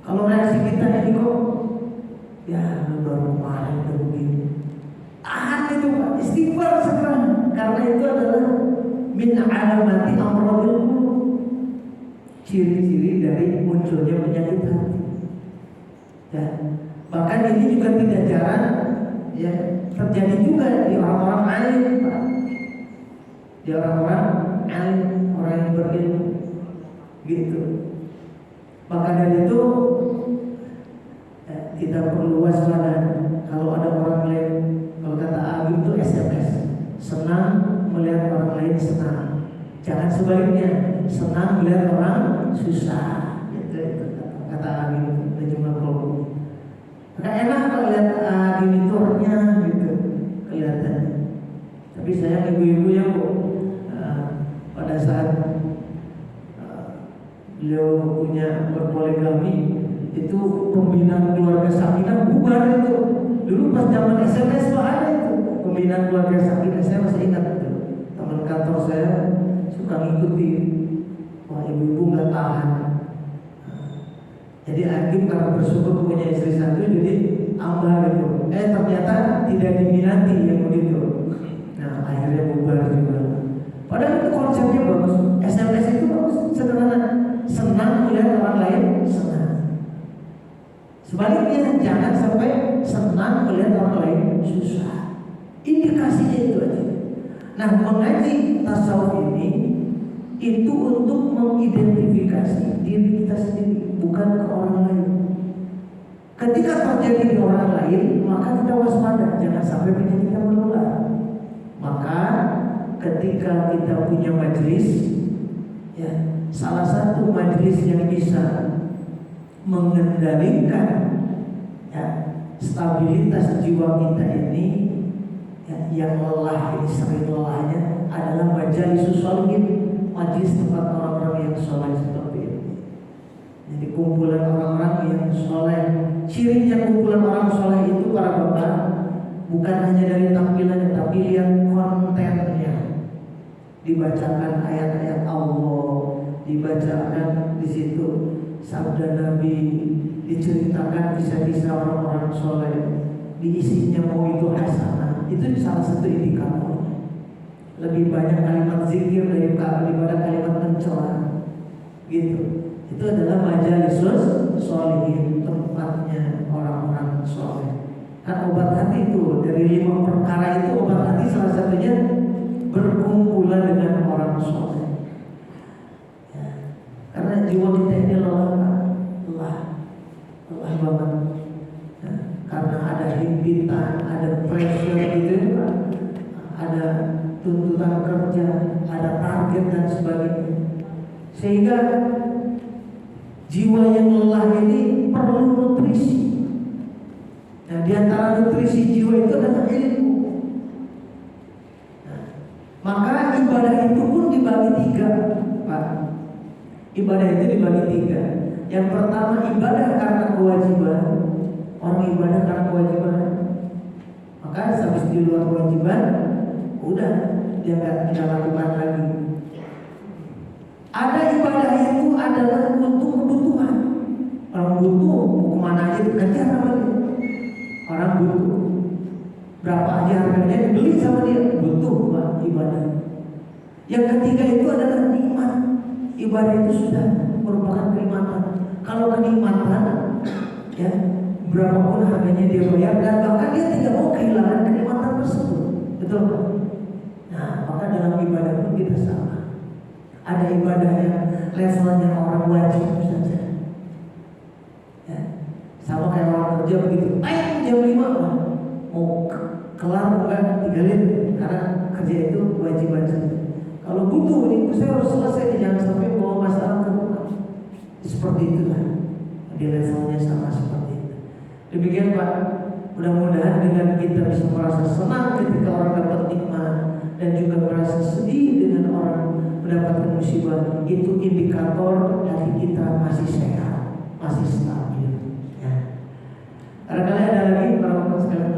Kalau reaksi kita ini kok, ya baru kemarin udah begini, tahan itu Pak, istighfar segera, karena itu adalah min alamati amradil qulub, ciri-ciri dari munculnya penyakit hati. Ya, bahkan ini juga tidak jarang ya terjadi juga di orang-orang alim Pak, di orang-orang alim, orang yang berilmu gitu. Maka dari itu kita perlu waspada kalau ada orang lain, kalau kata Abi itu SMS, senang melihat orang lain senang, jangan sebaliknya, senang melihat orang susah, itu kata Abi itu cuma kalau maka enak kalau lihat Abi itu orangnya gitu kelihatan. Tapi saya ibu-ibu yang pada saat beliau punya berpoligami itu pembinaan keluarga sakinah bubar itu. Dulu pas zaman SMS tuh ada itu pembinaan keluarga sakinah, saya masih ingat itu. Teman kantor saya suka ngikuti, wah ibu-ibu nggak tahan. Jadi Agim karena bersyukur punya istri satu, jadi ambah gitu. Ternyata tidak diminati yang begitu. Nah akhirnya bubar juga. Padahal itu konsepnya bagus, SMS itu bagus, sederhana, senang melihat orang lain senang. Sebaliknya jangan sampai senang melihat orang lain susah. Indikasinya itu aja. Nah, mengaji tasawuf ini itu untuk mengidentifikasi diri kita sendiri, bukan ke orang lain. Ketika terjadi di orang lain, maka kita waspada, jangan sampai penyakit kita menular. Maka ketika kita punya majelis, ya, salah satu majelis yang bisa mengendalikan, ya, stabilitas jiwa kita ini, ya, yang lelah, ini sering lelahnya adalah majalisus sholihin, majelis tempat orang-orang yang soleh seperti ini. Jadi kumpulan orang-orang yang soleh. Cirinya kumpulan orang soleh itu para bapak bukan hanya dari tampilannya, tapi lihat kontennya. Dibacakan ayat-ayat Allah, dibacakan di situ sabda Nabi, diceritakan kisah-kisah orang-orang soleh, diisinya mau itu hasanah. Itu salah satu indikator. Lebih banyak kalimat zikir daripada kalimat mencela, gitu. Itu adalah majalisus sholihin, tempatnya orang-orang soleh. Kan obat hati itu dari 5 perkara itu, obat hati salah satunya berkumpulan dengan orang soleh. Ya. Karena jiwa kita ini lelah banget. Ya. Karena ada himpitan, ada pressure gitu, ada tuntutan kerja, ada target dan sebagainya. Sehingga jiwa yang lelah ini perlu nutrisi. Nah, di antara nutrisi jiwa itu adalah ilmu. Nah, maka ibadah itu pun dibagi 3, Pak. Ibadah itu dibagi 3. Yang pertama ibadah karena kewajiban. Orang ibadah karena kewajiban. Maka habis di luar kewajiban, udah dia nggak lakukan lagi. Ada ibadah itu adalah untuk kebutuhan. Orang butuh kemana aja dikejar sama dia. Orang butuh berapa aja harganya dibeli sama dia, butuh ibadah. Yang ketiga itu adalah nikmat. Ibadah itu sudah merupakan kenikmatan. Kalau kenikmatan, ya berapapun harganya dia bayar, dan bahkan dia tidak mau kehilangan kenikmatan tersebut. Betul kan? Nah, maka dalam ibadah pun kita sama. Ada ibadah yang levelnya orang wajib saja, ya. Sama kayak orang kerja begitu, jam 5 mau kelar bukan tinggalin, karena kerja itu kewajiban saja. Kalau butuh ini saya harus selesai, jangan sampai bawa masalah ke rumah. Seperti itulah di levelnya sama seperti itu. Demikian Pak, mudah-mudahan dengan kita bisa merasa senang ketika orang dapat nikmat dan juga merasa sedih dengan orang mendapatkan musibah, itu indikator hati kita masih sehat, masih stabil. Ya. Barangkali ada lagi para bapak sekalian.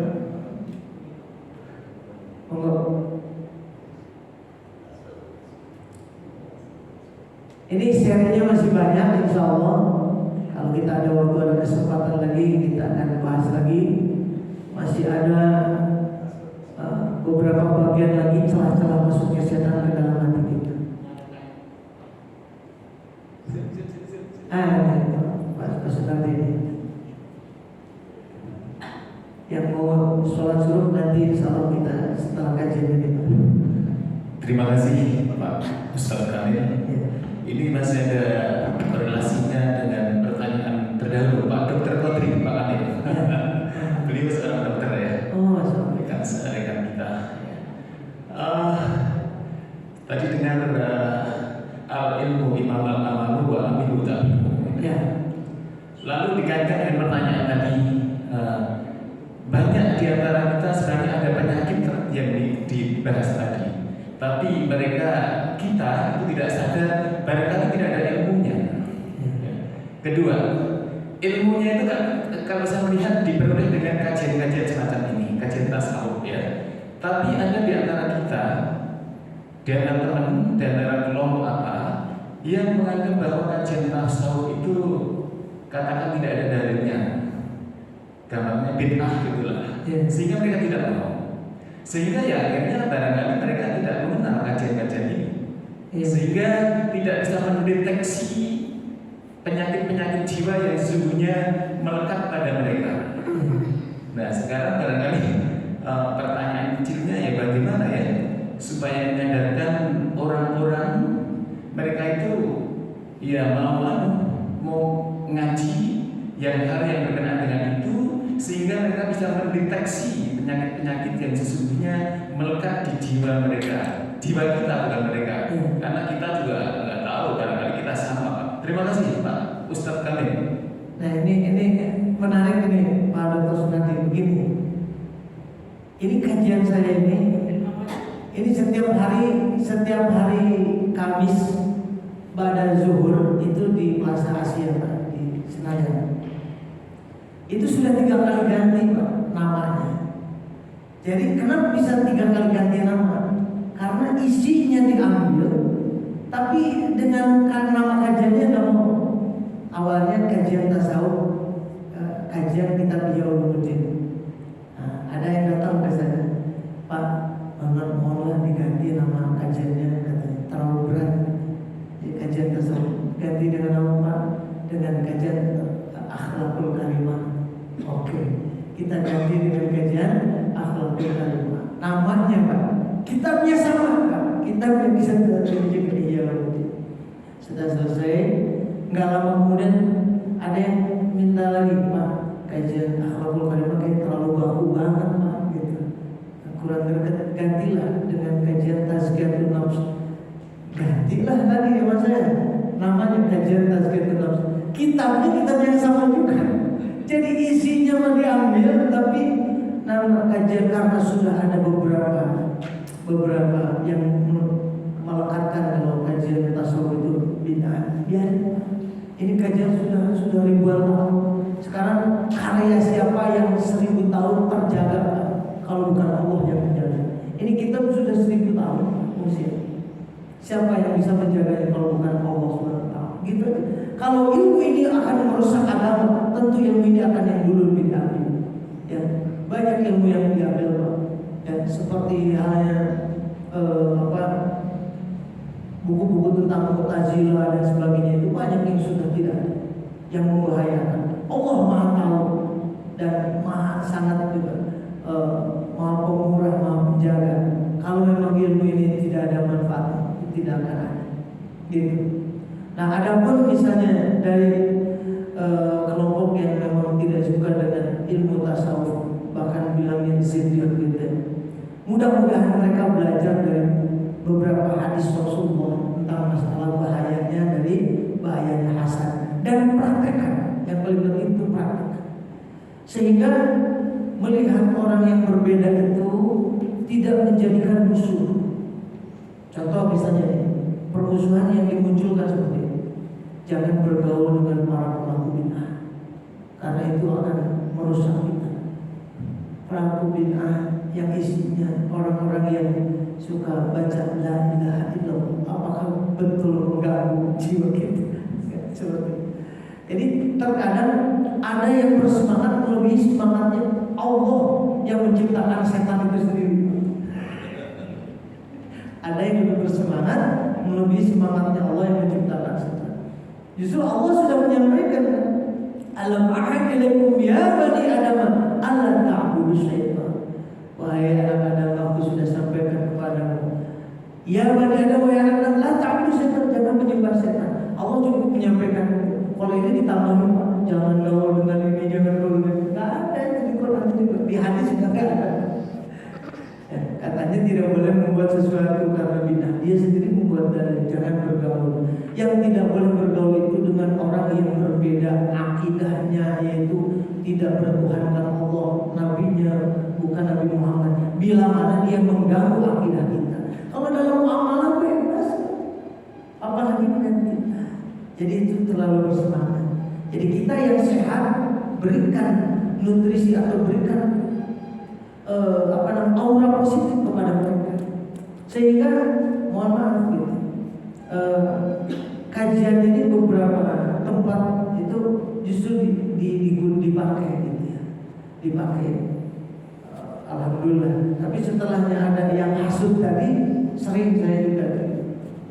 Monggo. Ini serinya masih banyak, insya Allah. Kalau kita ada waktu, ada kesempatan lagi, kita akan bahas lagi. Masih ada beberapa bagian lagi celah-celah masuknya setan ke dalam hati kita. Pas nanti yang mau sholat suruh nanti insya Allah kita setelah kajian ini. Terima kasih Pak Ustaz Kamil. Ini masih ada korelasinya dengan pertanyaan terdahulu Pak Dr. Kodri, Pak Kamil. Beliau seorang dokter ya. Oh, masalah. Rekan kita. Tadi dengar al-ilmu imam al-amalu wa amilu tabi'u. Ya. Lalu dikaitkan dengan pertanyaan tadi, banyak di antara kita sebenarnya ada penyakit yang dibahas tadi, tapi kita itu tidak sadar, barangkali tidak ada ilmunya. Kedua, ilmunya itu kan kalau saya melihat diperoleh dengan kajian-kajian semacam ini, kajian tasawuf ya. Tapi ada di antara kita, di antara teman, di antara kelompok apa yang menganggap bahwa kajian tasawuf itu katakan tidak ada dalilnya, gambarnya bid'ah gitulah, sehingga mereka tidak mau. Sehingga ya akhirnya barangkali mereka tidak mengenal kajian-kajian ini, sehingga tidak bisa mendeteksi penyakit-penyakit jiwa yang sesungguhnya melekat pada mereka. Nah sekarang barangkali pertanyaan kecilnya ya bagaimana ya supaya menyadarkan orang-orang mereka itu ya mau ngaji yang hal yang berkenaan dengan itu sehingga mereka bisa mendeteksi penyakit-penyakit yang sesungguhnya melekat di jiwa mereka, jiwa kita bukan mereka, karena kita juga nggak tahu barangkali kita sama Pak. Terima kasih Pak Ustadz Kamil. Nah ini menarik ini Pak Dr. Sunadi begini. Ini kajian saya ini setiap hari Kamis pada zuhur itu di Plaza Asia Pak, di Senayan. Itu sudah 3 kali ganti Pak namanya. Jadi kenapa bisa 3 kali ganti nama? Karena isinya diambil, tapi dengan nama kajiannya nggak mau. Awalnya kajian tasawuf, kajian kitab Ulumuddin. Nah, ada yang datang ke saya, Pak, mohonlah diganti nama kajiannya, katanya terlalu berat. Kajian tasawuf ganti dengan nama Pak, dengan kajian akhlakul karimah. Oke, kita ganti dengan kajian akhlakul karimah. Namanya Pak, kitabnya sama Pak, kitabnya bisa terjadi ya. Sudah selesai, nggak lama kemudian ada yang minta lagi Pak, kajian akhlakul karimah kayak terlalu baku banget Pak, gitu. Kurang dekat, gantilah dengan kajian tazkiyatun nafs. Gantilah lagi ya Mas saya, namanya kajian tazkiyatun nafs. Kitabnya kitab yang sama juga. Jadi isinya mau diambil, tapi nama kajian karena sudah ada beberapa yang melekatkan kalau kajian tasawuf itu bid'ah. Biar ini kajian sudah ribuan tahun. Sekarang karya siapa yang 1000 tahun terjaga kalau bukan Allah yang menjaga? Ini kitab sudah 1000 tahun usia. Siapa yang bisa menjaganya kalau bukan Allah SWT? Gitu. Kalau ilmu ini akan merusak agama, tentu ilmu ini akan yang dulu diambil. Ya, banyak ilmu yang diambil Pak. Dan seperti halnya buku-buku tentang Mu'tazilah dan sebagainya itu banyak yang sudah tidak ada, yang membahayakan. Allah Maha tahu dan Maha sangat juga Maha pemurah, Maha penjaga. Kalau memang ilmu ini tidak ada manfaat, tidak akan ada. Gitu. Nah, adapun misalnya dari kelompok yang memang tidak suka dengan ilmu tasawuf, bahkan bilangnya zindiq gitu. Mudah-mudahan mereka belajar dari beberapa hadis Rasulullah tentang masalah bahayanya dari bahayanya hasad dan praktekkan. Yang paling penting itu praktek. Sehingga melihat orang yang berbeda itu tidak menjadikan musuh. Contoh misalnya permusuhan yang dimunculkan seperti ini. Jangan bergaul dengan para pelaku bid'ah, karena itu akan merusak kita. Pelaku bid'ah yang isinya orang-orang yang suka baca la ilaha illallah, apakah betul mengganggu jiwa kita? Seperti itu. Jadi terkadang ada yang bersemangat melebihi semangatnya Allah yang menciptakan setan itu sendiri. Ada yang lebih bersemangat melebihi semangatnya Allah yang menciptakan setan. Justru Allah sudah menyampaikan, alam ahad ilaikum ya bani adam alla ta'budu syaitan. Wahai anak Adam, aku sudah sampaikan kepadamu, ya bani adam, wahai anak Adam, la ta'budu syaitan, jangan menyembah setan. Allah cukup menyampaikan. Kalau ini ditambahin Pak, jangan gaul dengan ini, jangan gaul dengan ini. Nggak ada itu di Quran juga, di hadis juga nggak ada. Katanya tidak boleh membuat sesuatu karena bid'ah. Dia sendiri membuat dalil, jangan bergaul. Yang tidak boleh bergaul itu dengan orang yang berbeda akidahnya, yaitu tidak bertuhankan Allah, nabinya bukan Nabi Muhammad. Bila mana dia mengganggu akidah kita. Kalau dalam muamalah bebas, apalagi dengan kita. Jadi itu terlalu bersemangat. Jadi kita yang sehat berikan nutrisi atau berikan aura positif kepada mereka, sehingga mohon maaf gitu, kajian ini beberapa tempat itu justru dipakai gitu ya, dipakai. Alhamdulillah. Tapi setelahnya ada yang hasut tadi, sering saya juga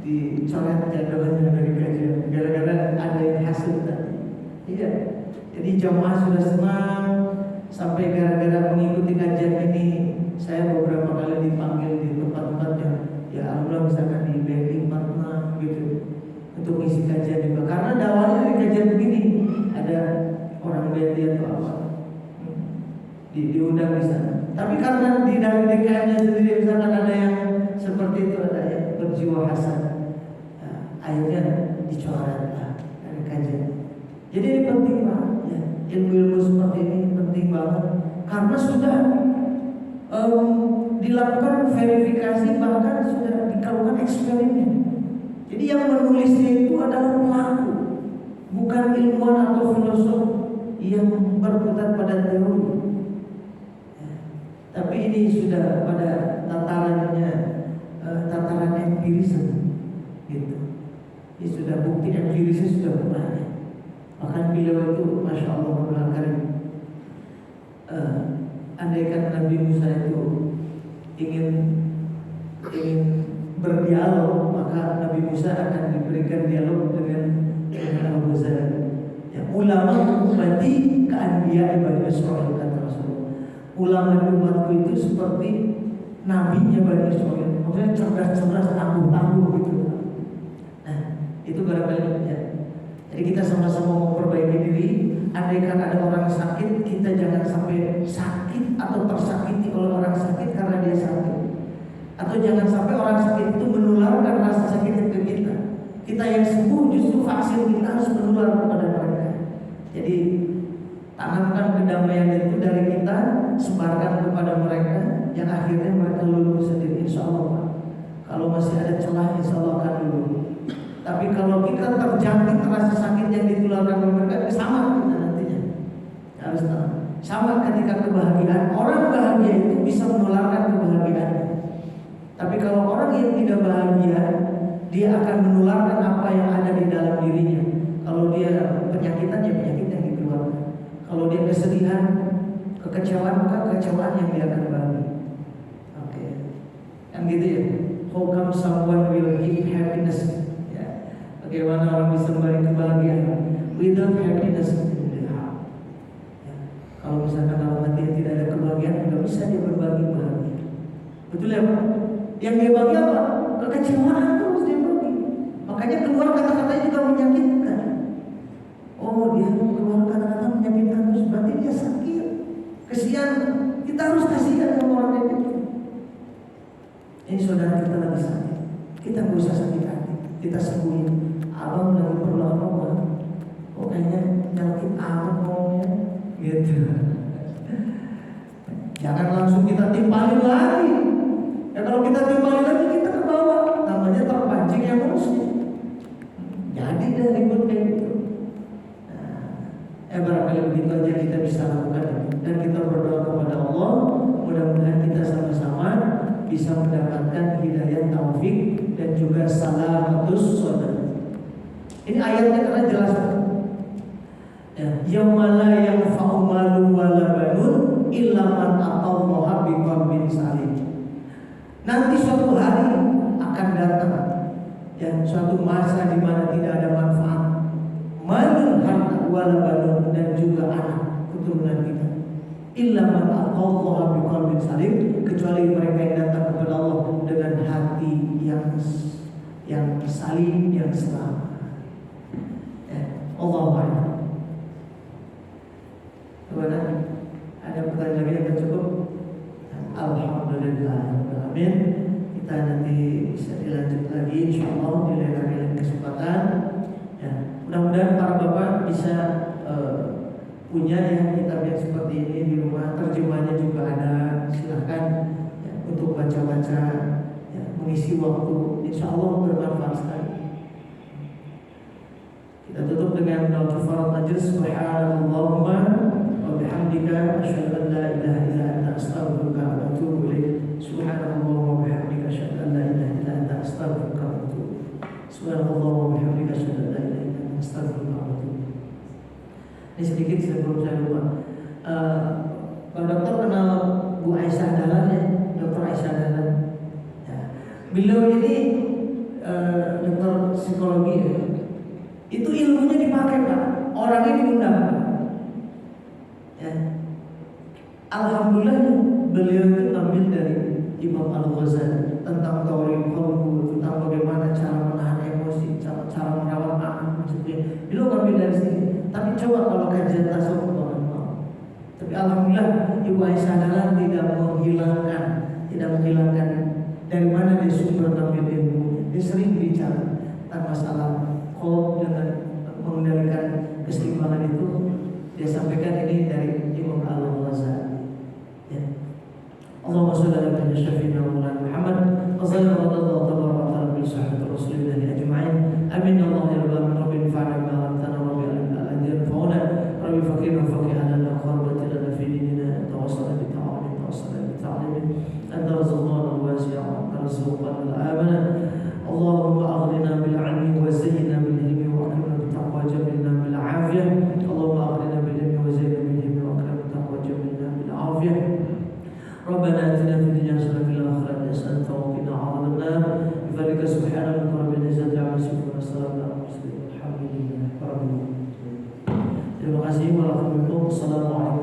dicoret jadwalnya dari kajian gara-gara ada yang hasut. Iya. Jadi jamaah sudah senang sampai gara-gara mengikuti kajian ini saya beberapa kali dipanggil di tempat-tempat yang ya alhamdulillah misalkan di BNI Partner gitu untuk mengisi kajian juga karena awalnya dari kajian begini ada orang BNI atau apa diundang di sana. Tapi karena di dalam DKM-nya sendiri misalkan ada yang seperti itu ada yang berjiwa hasan, akhirnya dicoret dari kajian. Jadi ini penting Pak, ya, ilmu-ilmu seperti ini penting banget karena sudah dilakukan verifikasi bahkan sudah dilakukan eksperimen. Jadi yang menulisnya itu adalah pelaku, bukan ilmuwan atau filosof yang berputar pada teori. Tapi ini sudah pada tatarannya tataran empirisme gitu. Ini sudah bukti empirisnya sudah banyak. Bahkan beliau itu masya Allah berkali andaikan Nabi Musa itu ingin berdialog maka Nabi Musa akan diberikan dialog dengan Abu Ghazali. Ya, ulama ummati ka'anbiya Bani Israil kata Rasulullah. Ulama umatku itu seperti nabinya Bani Israil, maksudnya cerdas-cerdas, tangguh-tangguh gitu. Nah, itu barangkali ya. Jadi kita sama-sama memperbaiki diri. Andaikan ada orang sakit, kita jangan sampai sakit atau tersakiti oleh orang sakit karena dia sakit. Atau jangan sampai orang sakit itu menularkan rasa sakit ke kita. Kita yang sembuh justru vaksin kita harus menular kepada mereka. Jadi tanamkan kedamaian itu dari kita, sebarkan kepada mereka, yang akhirnya mereka luluh sendiri, insya Allah Pak. Kalau masih ada celah, insya Allah akan luluh. Tapi kalau kita terjangkit rasa sakit yang ditularkan oleh mereka, sama kita nantinya. Harus tahu. Sama ketika kebahagiaan, orang bahagia itu bisa menularkan kebahagiaannya. Tapi kalau orang yang tidak bahagia, dia akan menularkan apa yang ada di dalam dirinya. Kalau dia penyakitan, ya penyakit yang dikeluarkan. Kalau dia kesedihan, kekecewaan, maka kekecewaan yang dia akan bagi. Oke, kan gitu ya. How come someone will give happiness? Ya. Bagaimana orang bisa memberi kebahagiaan? Without happiness, ya. Kalau misalkan dalam hati tidak ada kebahagiaan, nggak bisa dia berbagi bahagia. Betul ya Pak? Yang dia bagi apa? Kekecewaan terus dia bagi. Makanya keluar kata-katanya juga menyakitkan. Oh, dia keluar kata-kata menyakitkan terus berarti dia sakit. Kesian, kita harus kasihan sama orang yang itu. Ini saudara kita lagi sakit, kita gak usah sakit hati, kita sembuhin. Abang lagi perlu apa Bang? Oh kayaknya nyakit amat maunya, gitu. Jangan langsung kita timpalin lagi. Ya kalau kita timpalin lagi kita ke bawah, namanya terpancing emosi. Jadi dah ribut kayak gitu. Barangkali begitu aja kita bisa lakukan dan kita berdoa kepada Allah mudah-mudahan kita sama-sama bisa mendapatkan hidayah taufik dan juga salamatus sadar. Ini ayatnya karena jelas. Ya, yaumala yanfa'u malun wala banun illa man atallaha biqalbin salim. Nanti suatu hari akan datang ya suatu masa di mana tidak ada manfaat. Malun harta wala banun dan juga anak keturunan kita. Illa man atallaha biqalbin salim, kecuali mereka yang datang kepada Allah dengan hati yang salim, yang selamat. Allahu a'lam. Kepada ada pertanyaan lagi yang cukup? Alhamdulillah. Amin. Kita nanti bisa dilanjut lagi insyaallah di lain kesempatan. Ya, mudah-mudahan para bapak bisa punya ya kitab yang seperti ini di rumah, terjemahnya juga ada, silahkan ya, untuk baca-baca ya, mengisi waktu, insya Allah bermanfaat sekali. Kita tutup dengan doa kafarat majlis. Subhanallahumma wa bihamdika asyhadu an la ilaha illa anta astaghfiruka wa atubu ilaik. Subhanallahumma wa bihamdika asyhadu an la ilaha illa anta astaghfiruka wa atubu ilaik. Subhanallahumma wa bihamdika asyhadu an la ilaha illa anta astaghfiruka wa atubu ilaik. Ini sedikit sebelum saya lupa. Pak Dokter kenal Bu Aisyah Dahlan ya, Dokter Aisyah Dahlan. Ya. Beliau ini dokter psikologi ya. Itu ilmunya dipakai Pak orangnya diundang. Ya. Alhamdulillah beliau itu ambil dari Imam Al-Ghazali tentang teori qalbu, tentang bagaimana cara menahan emosi, cara merawat anak, maksudnya. Beliau ambil dari sini. Tapi coba kalau kajian tasawuf, tapi alhamdulillah Ibu Aisyah Dahlan tidak menghilangkan dari mana dia sumber ngambil ilmu. Dia sering bicara tentang masalah qalb dengan mengendalikan keseimbangan itu. Dia sampaikan ini dari Imam Al-Ghazali. Allahumma shalli ala sayyidina Muhammad wa sallallahu tabaraka bi sahbihi rasulillah ajma'in. Amin ya Allah ya rabbal alamin. Fa'ala ma lamtana wa bi al-adyan fauna rabbi fakirna fakihana la qarbat lana fi dinina tawassala bi ta'awun tawassala bi ta'lim anta rizqana wasi'a wa tarzuqana al-amana. Allahumma aghnina bil 'ilmi wa zayyina bil hilmi wa akrimna bit taqwa jamilna bil 'afiyah. Allahumma aghnina bil ilmi wa zayyina bil hilmi wa akrimna bit taqwa jamilna bil 'afiyah. ربنا آتنا في الدنيا حسنة وفي الآخرة حسنة وقنا عذاب النار بفضلك سبحانك رب العزة عما يصفون والسلام على المرسلين والحمد لله رب العالمين. Terima kasih warahmatullahi wabarakatuh. Assalamualaikum.